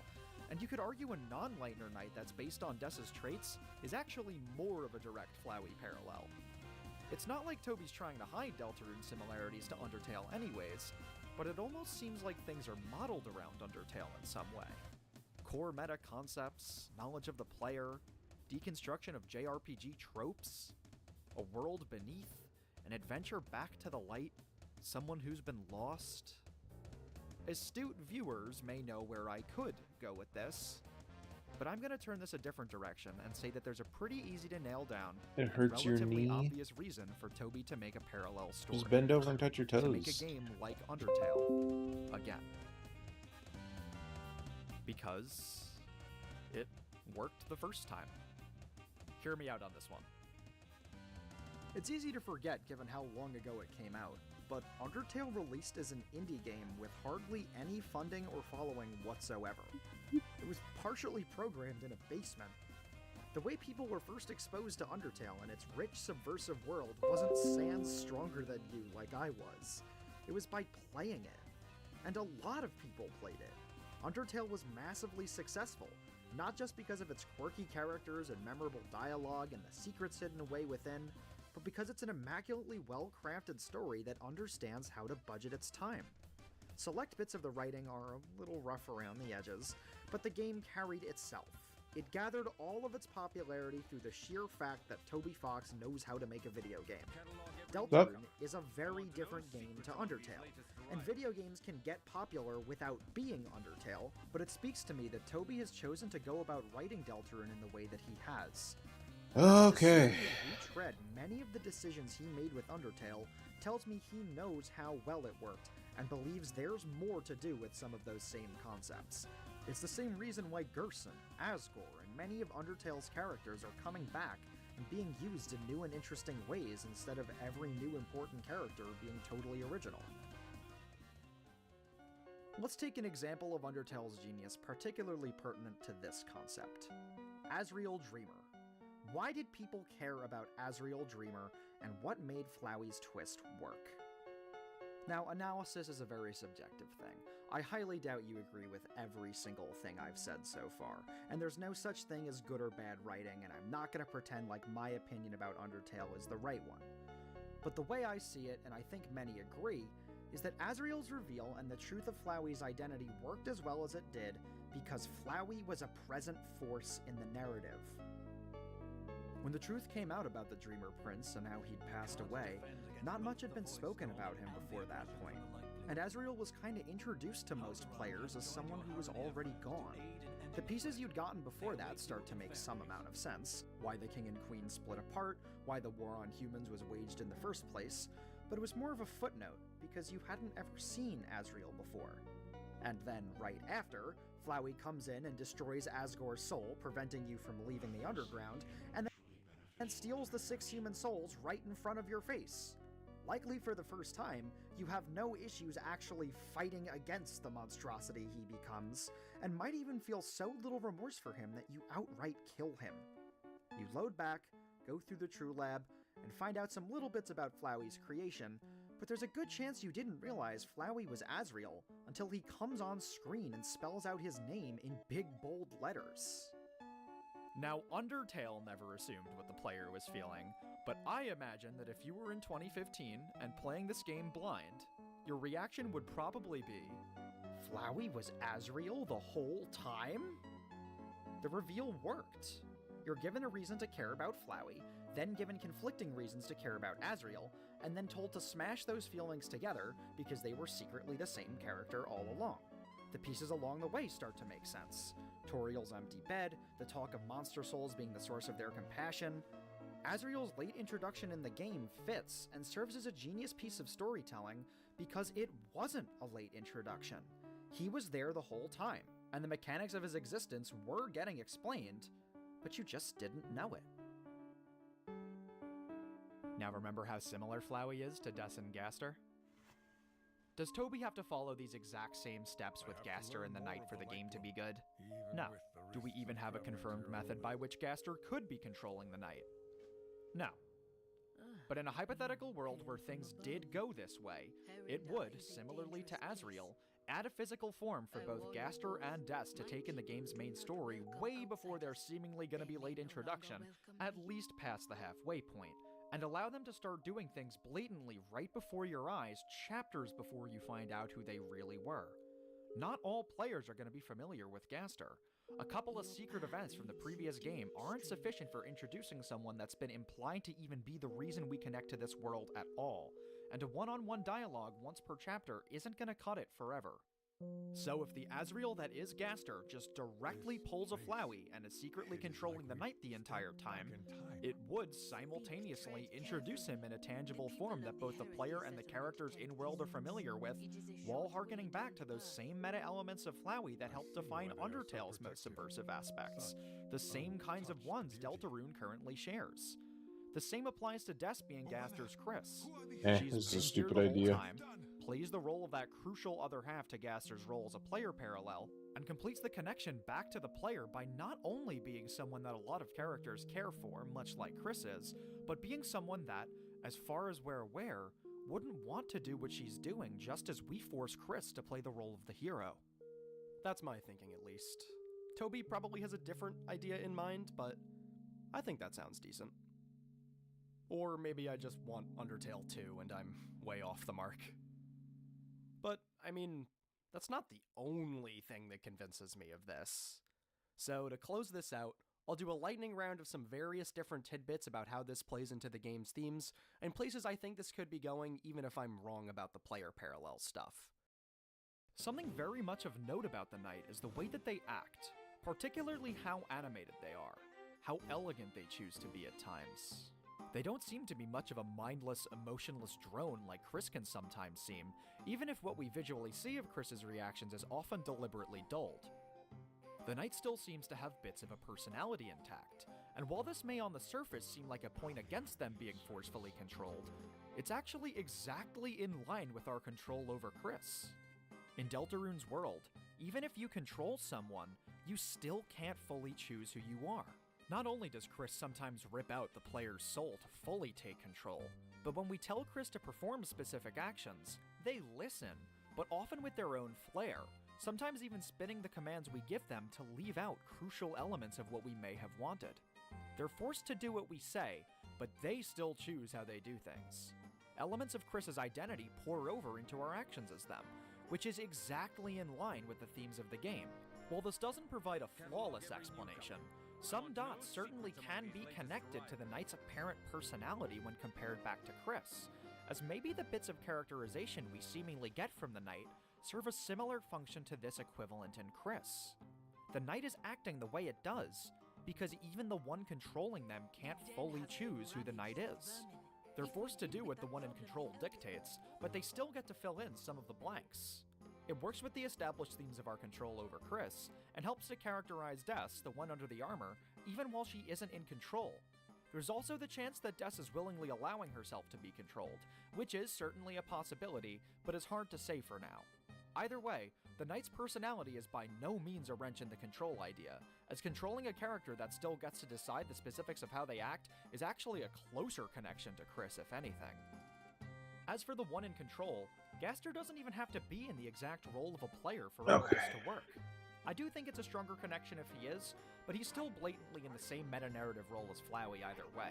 And you could argue a non-Lightner Knight that's based on Des's traits is actually more of a direct Flowey parallel. It's not like Toby's trying to hide Deltarune's similarities to Undertale anyways, but it almost seems like things are modeled around Undertale in some way. Core meta concepts, knowledge of the player, deconstruction of JRPG tropes, a world beneath, an adventure back to the light, someone who's been lost. Astute viewers may know where I could go with this, but I'm going to turn this a different direction and say that there's a pretty easy to nail down It and hurts your relatively knee. obvious reason for Toby to make a parallel story. Just bend over and touch your To make a toes. game like Undertale again. Because it worked the first time. Hear me out on this one. It's easy to forget given how long ago it came out, but Undertale released as an indie game with hardly any funding or following whatsoever. It was partially programmed in a basement. The way people were first exposed to Undertale and its rich, subversive world wasn't sans stronger than you like I was. It was by playing it. And a lot of people played it. Undertale was massively successful, not just because of its quirky characters and memorable dialogue and the secrets hidden away within, but because it's an immaculately well-crafted story that understands how to budget its time. Select bits of the writing are a little rough around the edges, but the game carried itself. It gathered all of its popularity through the sheer fact that Toby Fox knows how to make a video game. Deltarune is a very different game to Undertale, and video games can get popular without being Undertale, but it speaks to me that Toby has chosen to go about writing Deltarune in the way that he has. Okay. To retread many of the decisions he made with Undertale tells me he knows how well it worked, and believes there's more to do with some of those same concepts. It's the same reason why Gerson, Asgore, and many of Undertale's characters are coming back and being used in new and interesting ways instead of every new important character being totally original. Let's take an example of Undertale's genius particularly pertinent to this concept. Asriel Dreamer. Why did people care about Asriel Dreamer, and what made Flowey's twist work? Now, analysis is a very subjective thing. I highly doubt you agree with every single thing I've said so far, and there's no such thing as good or bad writing, and I'm not going to pretend like my opinion about Undertale is the right one. But the way I see it, and I think many agree, is that Asriel's reveal and the truth of Flowey's identity worked as well as it did because Flowey was a present force in the narrative. When the truth came out about the Dreamer Prince and how he'd passed away, not much had been spoken about him before that point, and Asriel was kinda introduced to most players as someone who was already gone. The pieces you'd gotten before that start to make some amount of sense, why the king and queen split apart, why the war on humans was waged in the first place, but it was more of a footnote, because you hadn't ever seen Asriel before. And then, right after, Flowey comes in and destroys Asgore's soul, preventing you from leaving the underground, and steals the 6 human souls right in front of your face. Likely for the first time, you have no issues actually fighting against the monstrosity he becomes, and might even feel so little remorse for him that you outright kill him. You load back, go through the True Lab, and find out some little bits about Flowey's creation, But there's a good chance you didn't realize Flowey was Asriel until he comes on screen and spells out his name in big bold letters. Now, Undertale never assumed what the player was feeling, but I imagine that if you were in 2015 and playing this game blind, your reaction would probably be, Flowey was Asriel the whole time? The reveal worked. You're given a reason to care about Flowey, then given conflicting reasons to care about Asriel, and then told to smash those feelings together because they were secretly the same character all along. The pieces along the way start to make sense. Toriel's empty bed, the talk of monster souls being the source of their compassion. Asriel's late introduction in the game fits and serves as a genius piece of storytelling because it wasn't a late introduction. He was there the whole time, and the mechanics of his existence were getting explained, but you just didn't know it. now remember how similar Flowey is to Des and Gaster? Does Toby have to follow these exact same steps with Gaster and the Knight for the game to be good? No. Do we even have a confirmed method by which Gaster could be controlling the Knight? No. But in a hypothetical world where things did go this way, it would, similarly to Asriel, add a physical form for both Gaster and Des to take in the game's main story way before their seemingly gonna be late introduction, at least past the halfway point, and allow them to start doing things blatantly right before your eyes, chapters before you find out who they really were. Not all players are going to be familiar with Gaster. A couple of secret events from the previous game aren't sufficient for introducing someone that's been implied to even be the reason we connect to this world at all, and a one-on-one dialogue once per chapter isn't going to cut it forever. So if the Asriel that is Gaster just directly pulls a Flowey and is secretly controlling the Knight the entire time, it would simultaneously introduce him in a tangible form that both the player and the characters in-world are familiar with, while harkening back to those same meta-elements of Flowey that helped define Undertale's most subversive aspects, the same kinds of ones Deltarune currently shares. The same applies to Des being Gaster's Chris. This is a stupid idea. Plays the role of that crucial other half to Gaster's role as a player parallel, and completes the connection back to the player by not only being someone that a lot of characters care for, much like Chris is, but being someone that, as far as we're aware, wouldn't want to do what she's doing just as we force Chris to play the role of the hero. That's my thinking, at least. Toby probably has a different idea in mind, but I think that sounds decent. Or maybe I just want Undertale 2 and I'm way off the mark. But, I mean, that's not the only thing that convinces me of this. So, to close this out, I'll do a lightning round of some various different tidbits about how this plays into the game's themes, and places I think this could be going, even if I'm wrong about the player parallel stuff. Something very much of note about the Knight is the way that they act, particularly how animated they are, how elegant they choose to be at times. They don't seem to be much of a mindless, emotionless drone like Chris can sometimes seem, even if what we visually see of Chris's reactions is often deliberately dulled. The Knight still seems to have bits of a personality intact, and while this may on the surface seem like a point against them being forcefully controlled, it's actually exactly in line with our control over Chris. In Deltarune's world, even if you control someone, you still can't fully choose who you are. Not only does Chris sometimes rip out the player's soul to fully take control, but when we tell Chris to perform specific actions, they listen, but often with their own flair, sometimes even spinning the commands we give them to leave out crucial elements of what we may have wanted. They're forced to do what we say, but they still choose how they do things. Elements of Chris's identity pour over into our actions as them, which is exactly in line with the themes of the game. While this doesn't provide a flawless explanation, some dots certainly can be connected to the Knight's apparent personality when compared back to Chris, as maybe the bits of characterization we seemingly get from the Knight serve a similar function to this equivalent in Chris. The Knight is acting the way it does, because even the one controlling them can't fully choose who the Knight is. They're forced to do what the one in control dictates, but they still get to fill in some of the blanks. It works with the established themes of our control over Chris, and helps to characterize Des, the one under the armor, even while she isn't in control. There's also the chance that Des is willingly allowing herself to be controlled, which is certainly a possibility, but is hard to say for now. Either way, the Knight's personality is by no means a wrench in the control idea, as controlling a character that still gets to decide the specifics of how they act is actually a closer connection to Chris, if anything. As for the one in control, Gaster doesn't even have to be in the exact role of a player for all this to work. I do think it's a stronger connection if he is, but he's still blatantly in the same meta-narrative role as Flowey either way.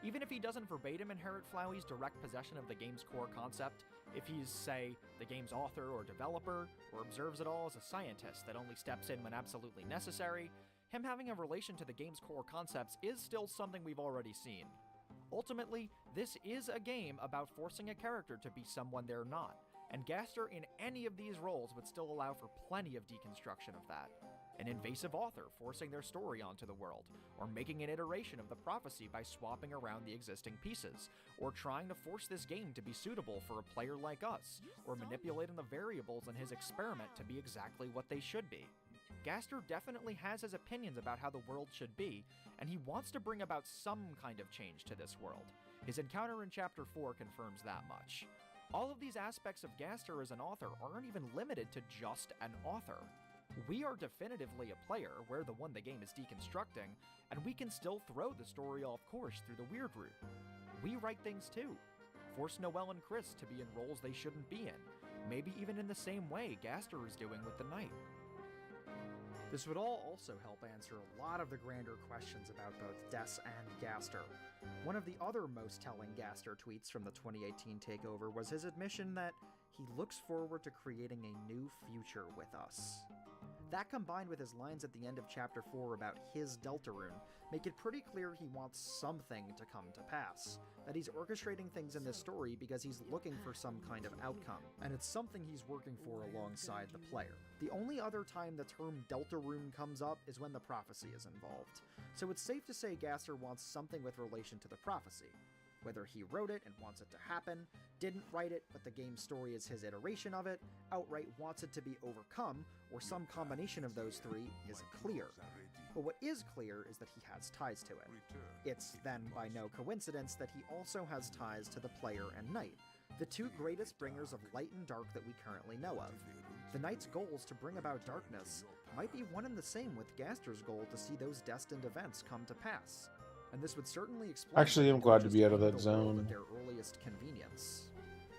Even if he doesn't verbatim inherit Flowey's direct possession of the game's core concept, if he's, say, the game's author or developer, or observes it all as a scientist that only steps in when absolutely necessary, him having a relation to the game's core concepts is still something we've already seen. Ultimately, this is a game about forcing a character to be someone they're not, and Gaster in any of these roles would still allow for plenty of deconstruction of that. An invasive author forcing their story onto the world, or making an iteration of the prophecy by swapping around the existing pieces, or trying to force this game to be suitable for a player like us, or manipulating the variables in his experiment to be exactly what they should be. Gaster definitely has his opinions about how the world should be, and he wants to bring about some kind of change to this world. His encounter in Chapter 4 confirms that much. All of these aspects of Gaster as an author aren't even limited to just an author. We are definitively a player, we're the one the game is deconstructing, and we can still throw the story off course through the weird route. We write things too. Force Noelle and Chris to be in roles they shouldn't be in, maybe even in the same way Gaster is doing with the Knight. This would all also help answer a lot of the grander questions about both Des and Gaster. One of the other most telling Gaster tweets from the 2018 takeover was his admission that he looks forward to creating a new future with us. That combined with his lines at the end of Chapter 4 about his Deltarune make it pretty clear he wants something to come to pass, that he's orchestrating things in this story because he's looking for some kind of outcome, and it's something he's working for alongside the player. The only other time the term Deltarune comes up is when the prophecy is involved, so it's safe to say Gaster wants something with relation to the prophecy. Whether he wrote it and wants it to happen, didn't write it but the game's story is his iteration of it, outright wants it to be overcome, or some combination of those three isn't clear. But what is clear is that he has ties to it. It's then by no coincidence that he also has ties to the player and Knight, the two greatest bringers of light and dark that we currently know of. The Knight's goals to bring about darkness might be one and the same with Gaster's goal to see those destined events come to pass. And this would certainly explain. Actually, I'm glad to be out of that zone. At their earliest convenience.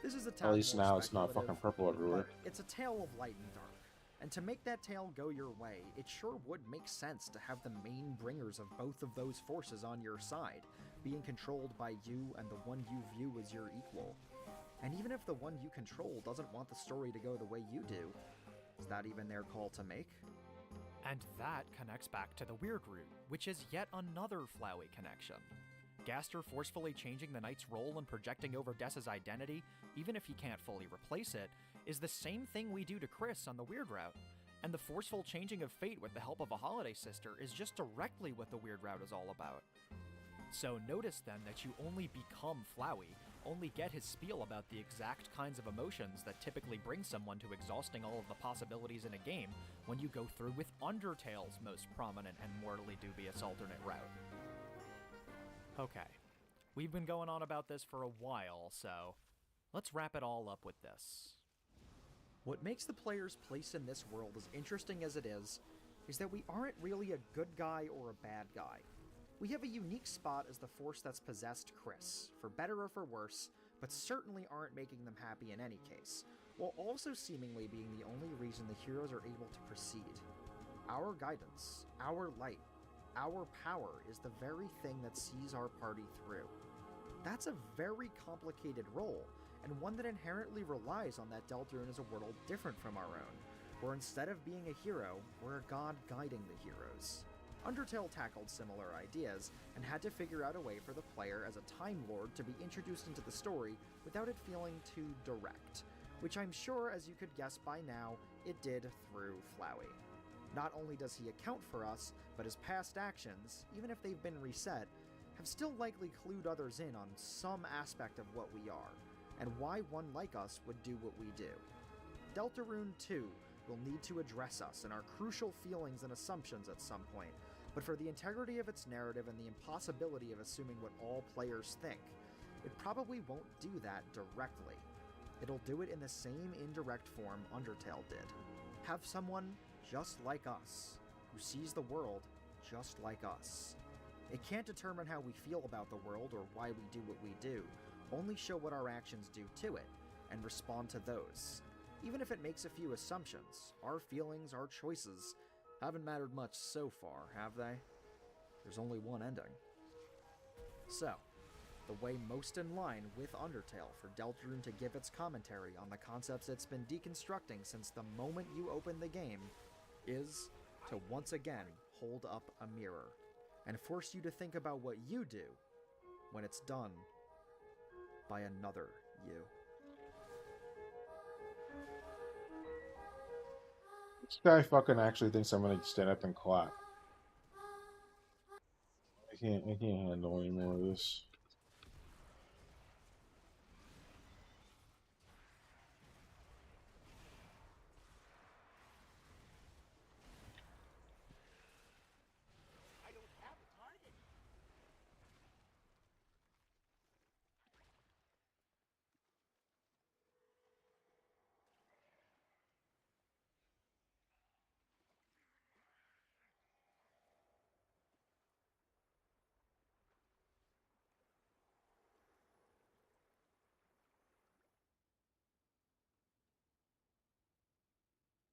This is a At least now it's not fucking purple everywhere. It's a tale of light and dark. And to make that tale go your way, it sure would make sense to have the main bringers of both of those forces on your side, being controlled by you and the one you view as your equal. And even if the one you control doesn't want the story to go the way you do, is that even their call to make? And that connects back to the weird route, which is yet another Flowey connection. Gaster forcefully changing the Knight's role and projecting over Des's identity, even if he can't fully replace it, is the same thing we do to Chris on the weird route. And the forceful changing of fate with the help of a holiday sister is just directly what the weird route is all about. So notice then that you only become Flowey, only get his spiel about the exact kinds of emotions that typically bring someone to exhausting all of the possibilities in a game when you go through with Undertale's most prominent and mortally dubious alternate route. Okay, we've been going on about this for a while, so let's wrap it all up with this. What makes the player's place in this world as interesting as it is that we aren't really a good guy or a bad guy. We have a unique spot as the force that's possessed Chris, for better or for worse, but certainly aren't making them happy in any case, while also seemingly being the only reason the heroes are able to proceed. Our guidance, our light, our power is the very thing that sees our party through. That's a very complicated role, and one that inherently relies on that Deltarune as a world different from our own, where instead of being a hero, we're a god guiding the heroes. Undertale tackled similar ideas, and had to figure out a way for the player as a Time Lord to be introduced into the story without it feeling too direct, which I'm sure, as you could guess by now, it did through Flowey. Not only does he account for us, but his past actions, even if they've been reset, have still likely clued others in on some aspect of what we are, and why one like us would do what we do. Deltarune 2 will need to address us and our crucial feelings and assumptions at some point, but for the integrity of its narrative and the impossibility of assuming what all players think, it probably won't do that directly. It'll do it in the same indirect form Undertale did. Have someone just like us, who sees the world just like us. It can't determine how we feel about the world or why we do what we do, only show what our actions do to it, and respond to those. Even if it makes a few assumptions, our feelings, our choices, haven't mattered much so far, have they? There's only one ending. So, the way most in line with Undertale for Deltarune to give its commentary on the concepts it's been deconstructing since the moment you open the game is to once again hold up a mirror and force you to think about what you do when it's done by another you. This guy fucking actually thinks I'm gonna stand up and clap. I can't handle any more of this.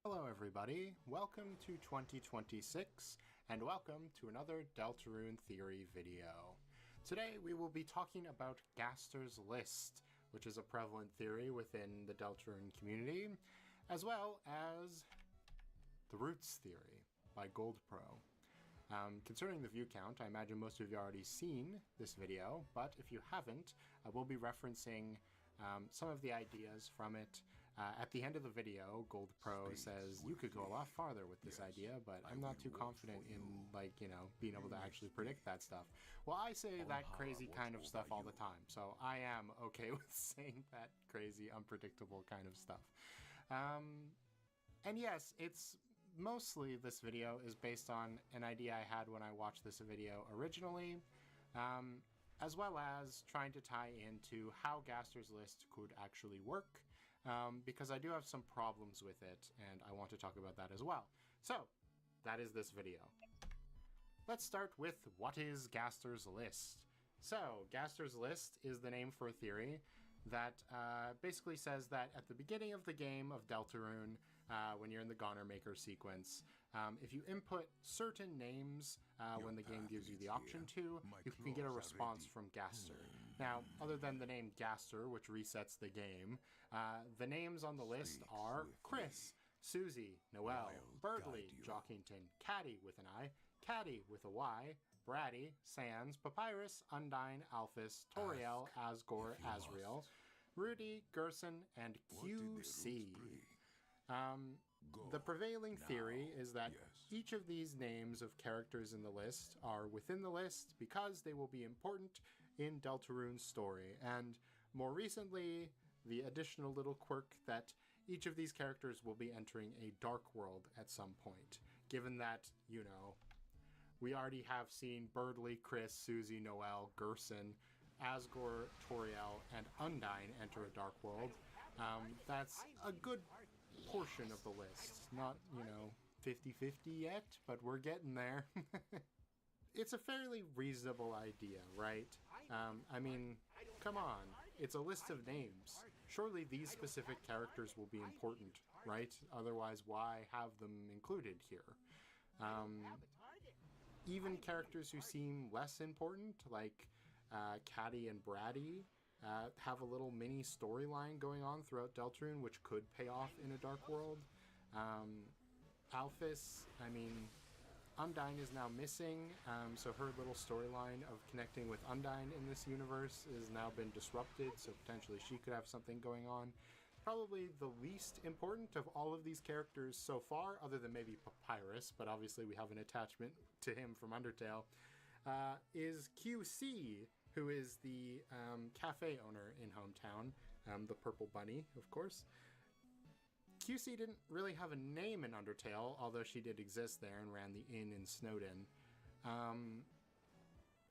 Hello everybody, welcome to 2026, and welcome to another Deltarune Theory video. Today we will be talking about Gaster's List, which is a prevalent theory within the Deltarune community, as well as the Roots Theory by GoldPro. Concerning the view count, I imagine most of you already seen this video, but if you haven't, I will be referencing some of the ideas from it. At the end of the video, GoldPro says you could go a lot farther with this idea, but I'm not too confident in, being able to actually predict that stuff. Well, I say that crazy kind of stuff all the time, so I am okay with saying that crazy, unpredictable kind of stuff. And yes, it's mostly, this video is based on an idea I had when I watched this video originally, as well as trying to tie into how Gaster's List could actually work. Because I do have some problems with it, and I want to talk about that as well. So, that is this video. Let's start with what is Gaster's List. So, Gaster's List is the name for a theory that basically says that at the beginning of the game of Deltarune, when you're in the Goner Maker sequence, if you input certain names when the game gives you the option to, you can get a response from Gaster. Now, other than the name Gaster, which resets the game, the names on the list are Chris, Susie, Noel, Birdley, Jockington, Caddy with an I, Caddy with a Y, Bratty, Sans, Papyrus, Undyne, Alphys, Toriel, Asgore, Asriel, Rudy, Gerson, and QC. The prevailing theory is that each of these names of characters in the list are within the list because they will be important in Deltarune's story, and more recently, the additional little quirk that each of these characters will be entering a dark world at some point, given that, you know, we already have seen Birdley, Chris, Susie, Noel, Gerson, Asgore, Toriel, and Undyne enter a dark world. That's a good portion of the list. Not, 50-50 yet, but we're getting there. It's a fairly reasonable idea, right? I mean, come on. It's a list of names. Surely these specific characters will be important, right? Otherwise, why have them included here? Even characters who seem less important, like Caddy and Bratty, have a little mini storyline going on throughout Deltarune, which could pay off in a dark world. Alphys, I mean, Undyne is now missing, so her little storyline of connecting with Undyne in this universe has now been disrupted, so potentially she could have something going on. Probably the least important of all of these characters so far, other than maybe Papyrus, but obviously we have an attachment to him from Undertale, is QC, who is the cafe owner in Hometown, the Purple Bunny, of course. QC didn't really have a name in Undertale, although she did exist there and ran the inn in Snowdin.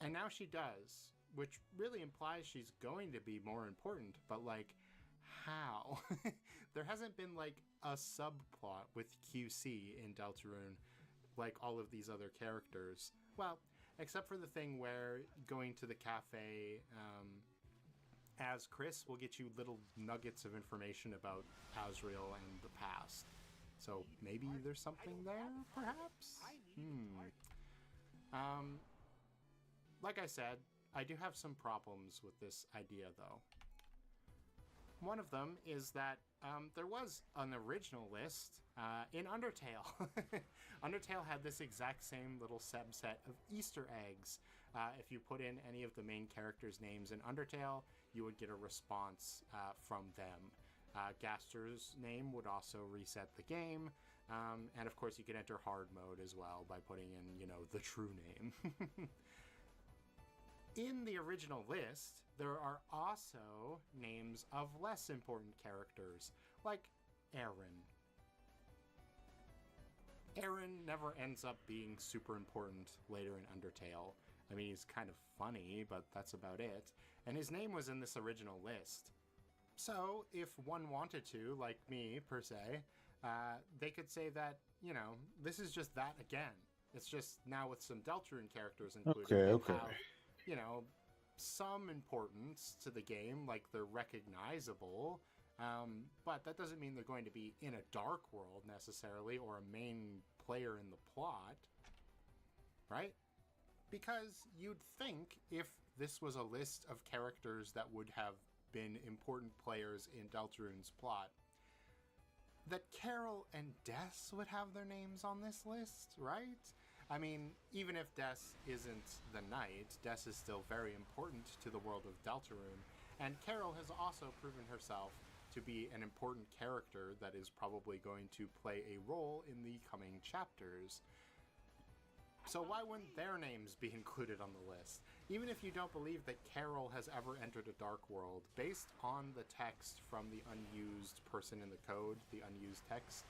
And now she does, which really implies she's going to be more important, but how? There hasn't been a subplot with QC in Deltarune like all of these other characters. Well, except for the thing where going to the cafe As Chris will get you little nuggets of information about Azrael and the past. So maybe there's something there, perhaps? Like I said, I do have some problems with this idea, though. One of them is that there was an original list in Undertale. Undertale had this exact same little subset of Easter eggs. If you put in any of the main characters' names in Undertale, you would get a response from them. Gaster's name would also reset the game, and of course you could enter hard mode as well by putting in, you know, the true name. In the original list, there are also names of less important characters, like Aaron. Aaron never ends up being super important later in Undertale. I mean, he's kind of funny, but that's about it. And his name was in this original list. So, if one wanted to, like me, per se, they could say that, you know, this is just that again. It's just now with some Deltarune characters included. Okay. Have, you know, some importance to the game, like they're recognizable, but that doesn't mean they're going to be in a dark world necessarily, or a main player in the plot, right? Because you'd think if this was a list of characters that would have been important players in Deltarune's plot, that Carol and Des would have their names on this list, right? I mean, even if Des isn't the knight, Des is still very important to the world of Deltarune, and Carol has also proven herself to be an important character that is probably going to play a role in the coming chapters. So why wouldn't their names be included on the list? Even if you don't believe that Carol has ever entered a dark world, based on the text from the unused person in the code, the unused text,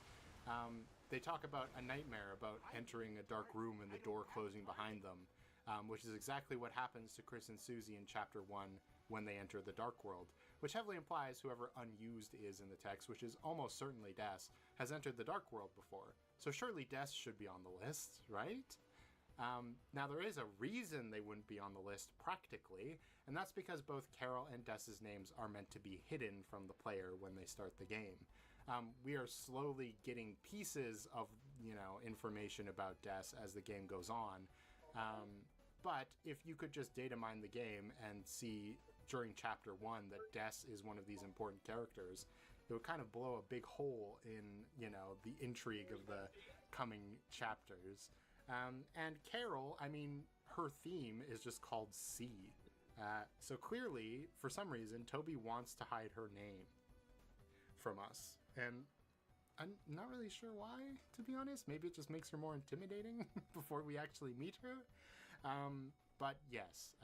they talk about a nightmare about entering a dark room and the door closing behind them, which is exactly what happens to Chris and Susie in Chapter 1 when they enter the dark world, which heavily implies whoever unused is in the text, which is almost certainly Des, has entered the dark world before. So surely Des should be on the list, right? Now there is a reason they wouldn't be on the list practically, and that's because both Carol and Des's names are meant to be hidden from the player when they start the game. We are slowly getting pieces of, you know, information about Des as the game goes on. But if you could just data mine the game and see during Chapter 1 that Des is one of these important characters, it would kind of blow a big hole in, you know, the intrigue of the coming chapters. And Carol, I mean, her theme is just called Sea. So clearly, for some reason, Toby wants to hide her name from us. And I'm not really sure why, to be honest. Maybe it just makes her more intimidating before we actually meet her. But yes,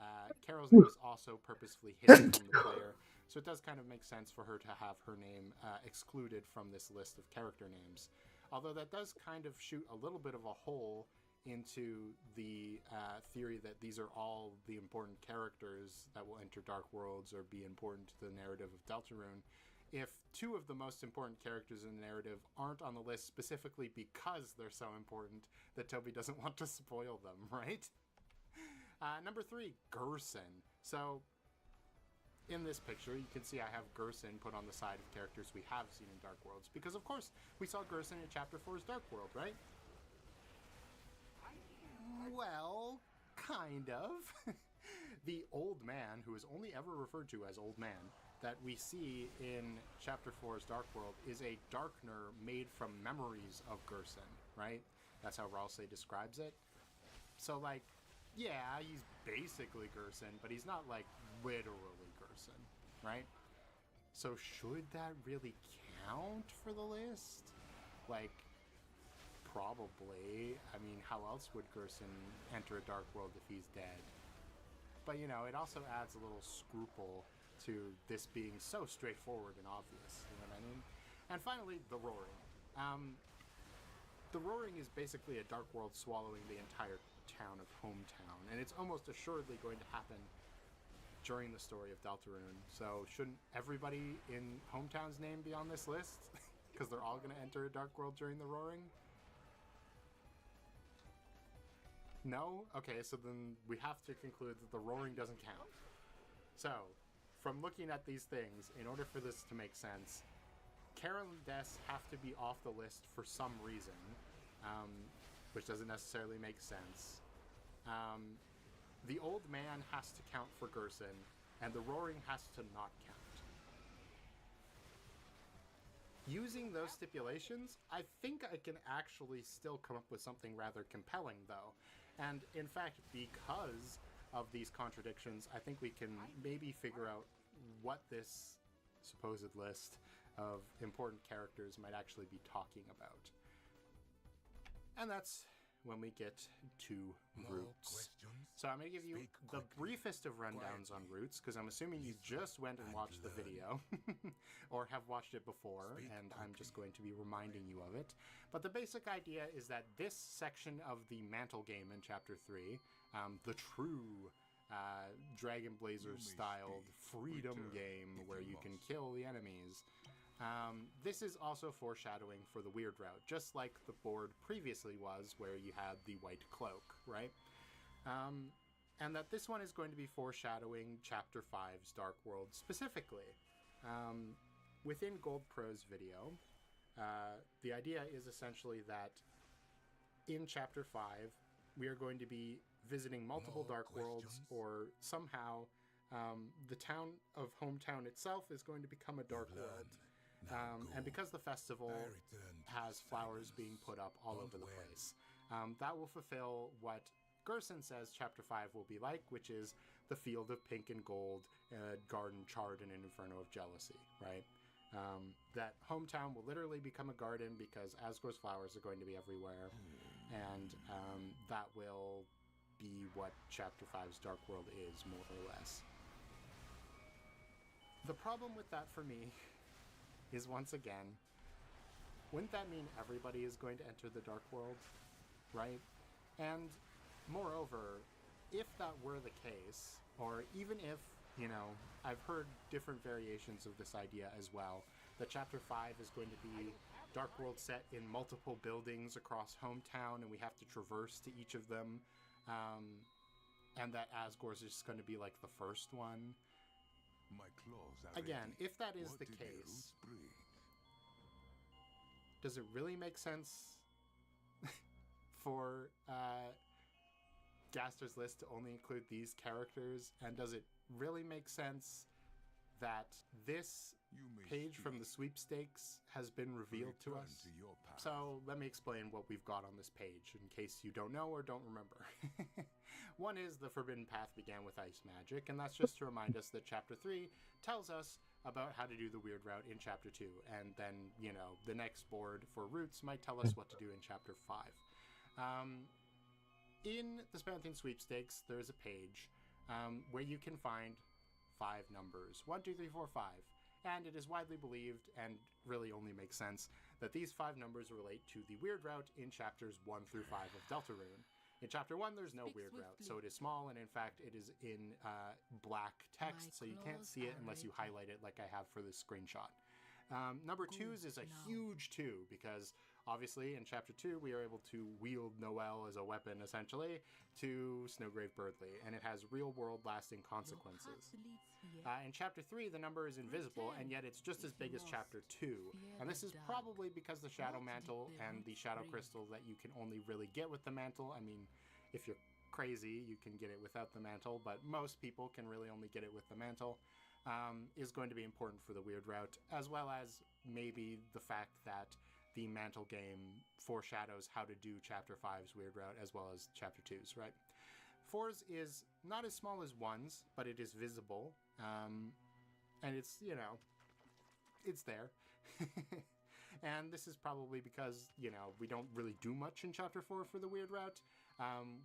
Carol's name is also purposefully hidden from the player, so it does kind of make sense for her to have her name excluded from this list of character names. Although that does kind of shoot a little bit of a hole into the theory that these are all the important characters that will enter Dark Worlds or be important to the narrative of Deltarune, if two of the most important characters in the narrative aren't on the list specifically because they're so important that Toby doesn't want to spoil them, right? Number 3, Gerson. So, in this picture, you can see I have Gerson put on the side of characters we have seen in Dark Worlds, because of course, we saw Gerson in Chapter 4's Dark World, right? Well, kind of. The old man, who is only ever referred to as Old Man, that we see in Chapter 4's Dark World is a Darkner made from memories of Gerson, right? That's how Ralsei describes it. So, like, yeah, he's basically Gerson, but he's not, like, literally Gerson, right? So should that really count for the list? Like, probably. I mean, how else would Gerson enter a Dark World if he's dead? But, you know, it also adds a little scruple to this being so straightforward and obvious, you know what I mean? And finally, the Roaring. The Roaring is basically a Dark World swallowing the entire town of Hometown, and it's almost assuredly going to happen during the story of Deltarune. So shouldn't everybody in Hometown's name be on this list? Because they're all going to enter a Dark World during the Roaring? No? Okay, so then we have to conclude that the Roaring doesn't count. So, from looking at these things, in order for this to make sense, Karen and Des have to be off the list for some reason, which doesn't necessarily make sense. The old man has to count for Gerson, and the roaring has to not count. Using those stipulations, I think I can actually still come up with something rather compelling, though. And in fact, because of these contradictions, I think we can maybe figure out what this supposed list of important characters might actually be talking about. And that's when we get to Roots. So I'm going to give you the briefest of rundowns on Roots, because I'm assuming you just went and watched the video, or have watched it before, and I'm just going to be reminding you of it. But the basic idea is that this section of the Mantle game in Chapter 3, the true Dragon Blazer-styled freedom game where you can kill the enemies, this is also foreshadowing for the Weird Route, just like the board previously was, where you had the White Cloak, right? And that this one is going to be foreshadowing Chapter 5's Dark World specifically. Within Gold Pro's video, the idea is essentially that in Chapter 5, we are going to be visiting multiple Dark Worlds, or somehow the town of Hometown itself is going to become a Dark World. And because the festival has flowers being put up all over the place, that will fulfill what Gerson says Chapter 5 will be like, which is the field of pink and gold, garden charred in an inferno of jealousy, right? That Hometown will literally become a garden because Asgore's flowers are going to be everywhere, and that will be what Chapter 5's Dark World is, more or less. The problem with that for me is, once again, wouldn't that mean everybody is going to enter the Dark World, right? And moreover, if that were the case, or even if, you know, I've heard different variations of this idea as well, that Chapter 5 is going to be Dark World set in multiple buildings across Hometown, and we have to traverse to each of them, and that Asgore's just going to be like the first one. Again, if that is the case, does it really make sense for Gaster's list to only include these characters? And does it really make sense that this page from the sweepstakes has been revealed to us? So let me explain what we've got on this page, in case you don't know or don't remember. One is the Forbidden Path began with ice magic, and that's just to remind us that Chapter 3 tells us about how to do the Weird Route in Chapter 2, and then, you know, the next board for Roots might tell us what to do in Chapter 5. In the Spanthian Sweepstakes, there's a page where you can find 5 numbers. 1, 2, 3, 4, 5. And it is widely believed, and really only makes sense, that these 5 numbers relate to the Weird Route in Chapters 1 through 5 of Deltarune. In Chapter 1, there's no Weird Route, so it is small, and in fact, it is in black text, so you can't see it unless you highlight it like I have for this screenshot. Number 2's is a huge 2, because obviously in Chapter 2, we are able to wield Noelle as a weapon, essentially, to Snowgrave Birdley, and it has real-world lasting consequences. In Chapter 3, the number is invisible, and yet it's just as big as Chapter 2, and this is probably because the Shadow Mantle and the Shadow Crystal that you can only really get with the Mantle. I mean, if you're crazy, you can get it without the Mantle, but most people can really only get it with the Mantle, is going to be important for the Weird Route, as well as maybe the fact that the Mantle game foreshadows how to do Chapter 5's Weird Route as well as Chapter 2's, right? 4's is not as small as 1's, but it is visible, and it's, you know, it's there. And this is probably because, you know, we don't really do much in Chapter 4 for the Weird Route.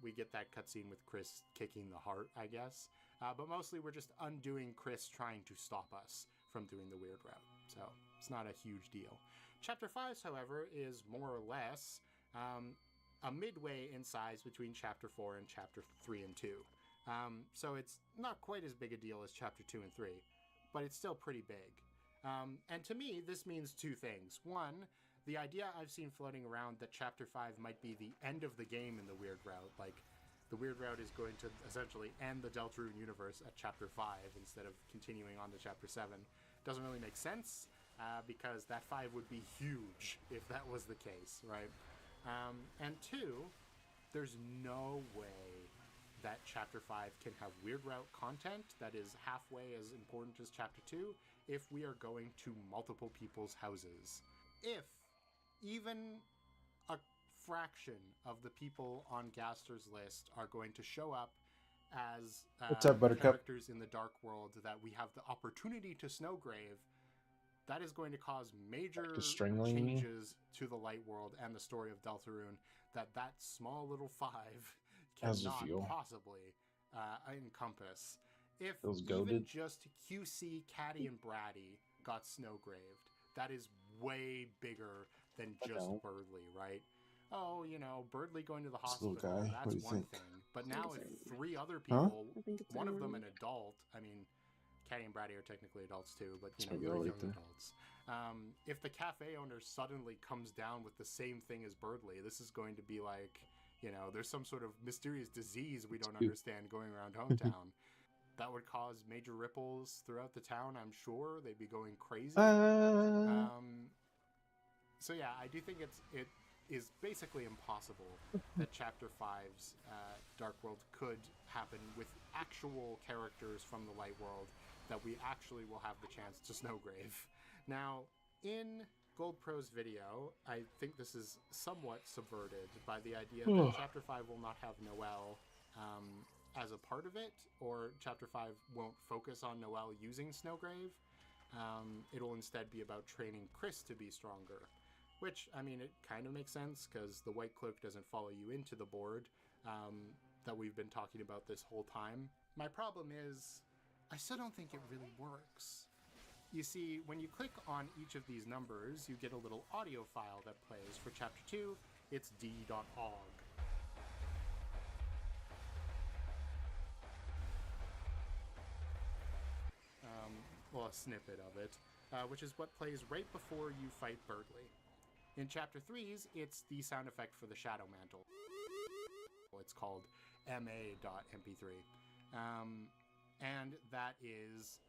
We get that cutscene with Chris kicking the heart, I guess. But mostly we're just undoing Chris trying to stop us from doing the Weird Route. So it's not a huge deal. Chapter 5, however, is more or less a midway in size between Chapter 4 and Chapter 3 and 2. So it's not quite as big a deal as Chapter 2 and 3, but it's still pretty big. And to me, this means 2 things. One, the idea I've seen floating around that Chapter 5 might be the end of the game in the Weird Route, like the Weird Route is going to essentially end the Deltarune universe at Chapter 5 instead of continuing on to Chapter 7. Doesn't really make sense, because that 5 would be huge if that was the case, right? And 2, there's no way that Chapter 5 can have Weird Route content that is halfway as important as Chapter 2 if we are going to multiple people's houses. If even a fraction of the people on Gaster's list are going to show up as What's up, Buttercup? characters in the Dark World that we have the opportunity to Snowgrave, that is going to cause major Stringling. changes to the Light World and the story of Deltarune that small little 5 How's it cannot feel? possibly encompass. If Feels even goated. just QC, Caddy, and Bratty got Snowgraved, that is way bigger than just know. Birdly, right? Oh, you know, Birdly going to the This little hospital, guy, that's what do you one think? thing. But now if 3 other Huh? people, one of them an adult, I mean, Caddy and Bratty are technically adults too, but, you know, Spaghetti they're right young there. adults. If the cafe owner suddenly comes down with the same thing as Birdly, this is going to be like, you know, there's some sort of mysterious disease we don't understand going around hometown. That would cause major ripples throughout the town, I'm sure. They'd be going crazy. So yeah, I do think it is basically impossible that Chapter 5's Dark World could happen with actual characters from the Light World that we actually will have the chance to Snowgrave. Now, in GoldPro's video, I think this is somewhat subverted by the idea that Chapter 5 will not have Noelle as a part of it, or Chapter 5 won't focus on Noelle using Snowgrave. It'll instead be about training Chris to be stronger. Which, I mean, it kind of makes sense, because the White Cloak doesn't follow you into the board that we've been talking about this whole time. My problem is, I still don't think it really works. You see, when you click on each of these numbers, you get a little audio file that plays. For Chapter 2, it's d.og. Well, a snippet of it, which is what plays right before you fight Birdly. In Chapter 3's, it's the sound effect for the Shadow Mantle. It's called ma.mp3. And that is,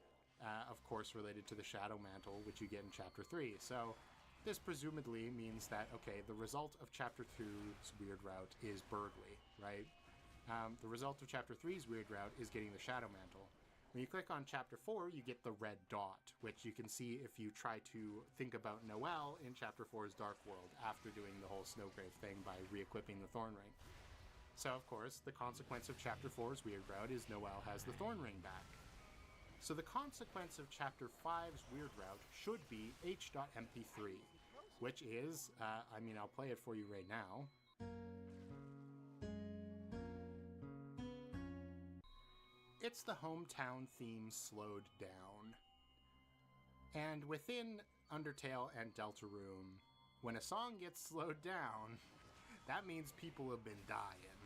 of course, related to the Shadow Mantle, which you get in Chapter 3. So this presumably means that, okay, the result of Chapter 2's Weird Route is Birdly, right? The result of Chapter 3's Weird Route is getting the Shadow Mantle. When you click on Chapter 4, you get the red dot, which you can see if you try to think about Noelle in Chapter 4's Dark World after doing the whole Snowgrave thing by re-equipping the Thorn Ring. So, of course, the consequence of Chapter 4's Weird Route is Noelle has the Thorn Ring back. So the consequence of Chapter 5's Weird Route should be h.mp3, which is, I mean, I'll play it for you right now. It's the hometown theme slowed down. And within Undertale and Deltarune, when a song gets slowed down, that means people have been dying.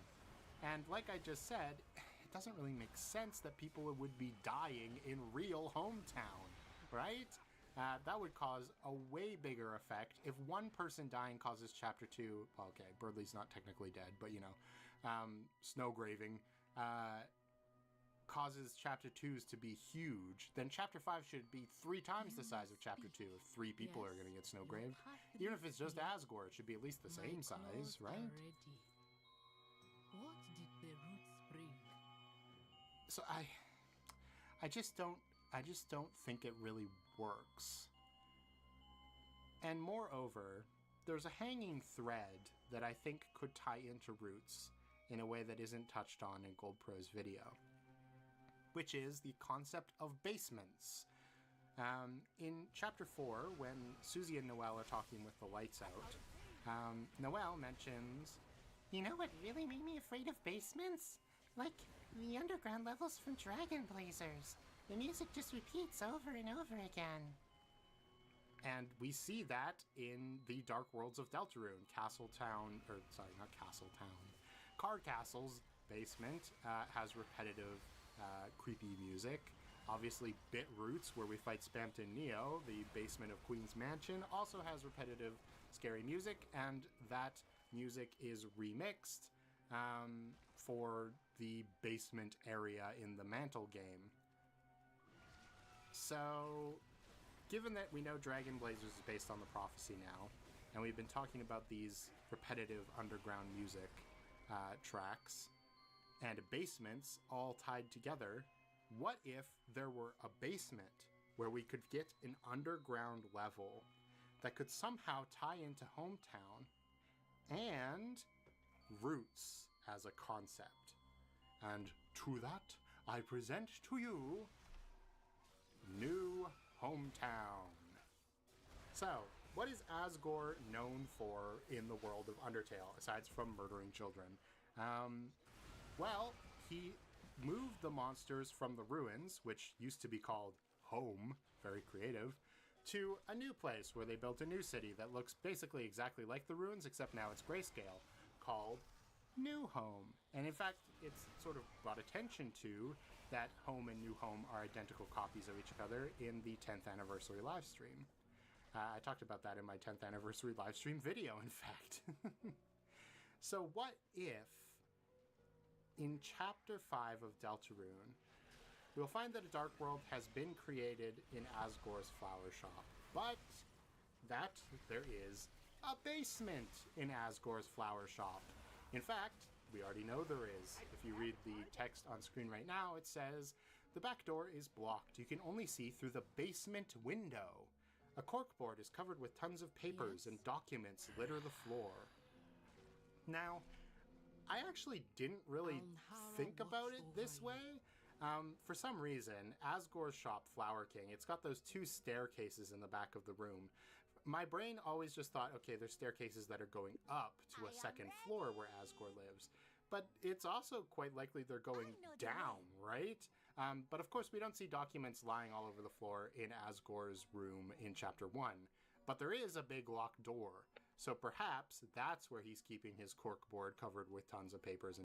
And like I just said, it doesn't really make sense that people would be dying in real hometown, right? That would cause a way bigger effect. If one person dying causes Chapter 2, okay, Birdly's not technically dead, but you know, Snowgraving, causes Chapter 2's to be huge, then Chapter 5 should be 3 times the size of Chapter 2 if 3 people are going to get Snowgraved. Even if it's just Asgore, it should be at least the same size, right? What did the roots bring? So I just don't think it really works. And moreover, there's a hanging thread that I think could tie into Roots in a way that isn't touched on in GoldPro's video, which is the concept of basements. In Chapter 4, when Susie and Noelle are talking with the lights out, Noelle mentions, "You know what really made me afraid of basements? Like the underground levels from Dragon Blazers. The music just repeats over and over again." And we see that in the Dark Worlds of Deltarune. Card Castle's basement has repetitive creepy music. Obviously, Bit Roots, where we fight Spamton Neo, the basement of Queen's Mansion, also has repetitive, scary music, and that music is remixed for the basement area in the Mantle game. So, given that we know Dragon Blazers is based on the Prophecy now, and we've been talking about these repetitive underground music tracks and basements all tied together, what if there were a basement where we could get an underground level that could somehow tie into Hometown and Roots as a concept? And to that, I present to you New Hometown. So, what is Asgore known for in the world of Undertale, aside from murdering children? Well, he moved the monsters from the ruins, which used to be called Home, very creative, to a new place where they built a new city that looks basically exactly like the ruins, except now it's grayscale, called New Home. And in fact, it's sort of brought attention to that Home and New Home are identical copies of each other in the 10th anniversary livestream. I talked about that in my 10th anniversary livestream video, in fact. So what if, in Chapter 5 of Deltarune, we'll find that a dark world has been created in Asgore's flower shop, but that there is a basement in Asgore's flower shop. In fact, we already know there is. If you read the text on screen right now, it says, "The back door is blocked. You can only see through the basement window. A corkboard is covered with tons of papers and documents litter the floor." Now, I actually didn't really think about it this way. For some reason, Asgore's shop, Flower King, it's got those two staircases in the back of the room. My brain always just thought, okay, there's staircases that are going up to a second floor where Asgore lives. But it's also quite likely they're going down, right? But of course, we don't see documents lying all over the floor in Asgore's room in Chapter 1. But there is a big locked door. So perhaps that's where he's keeping his corkboard covered with tons of papers and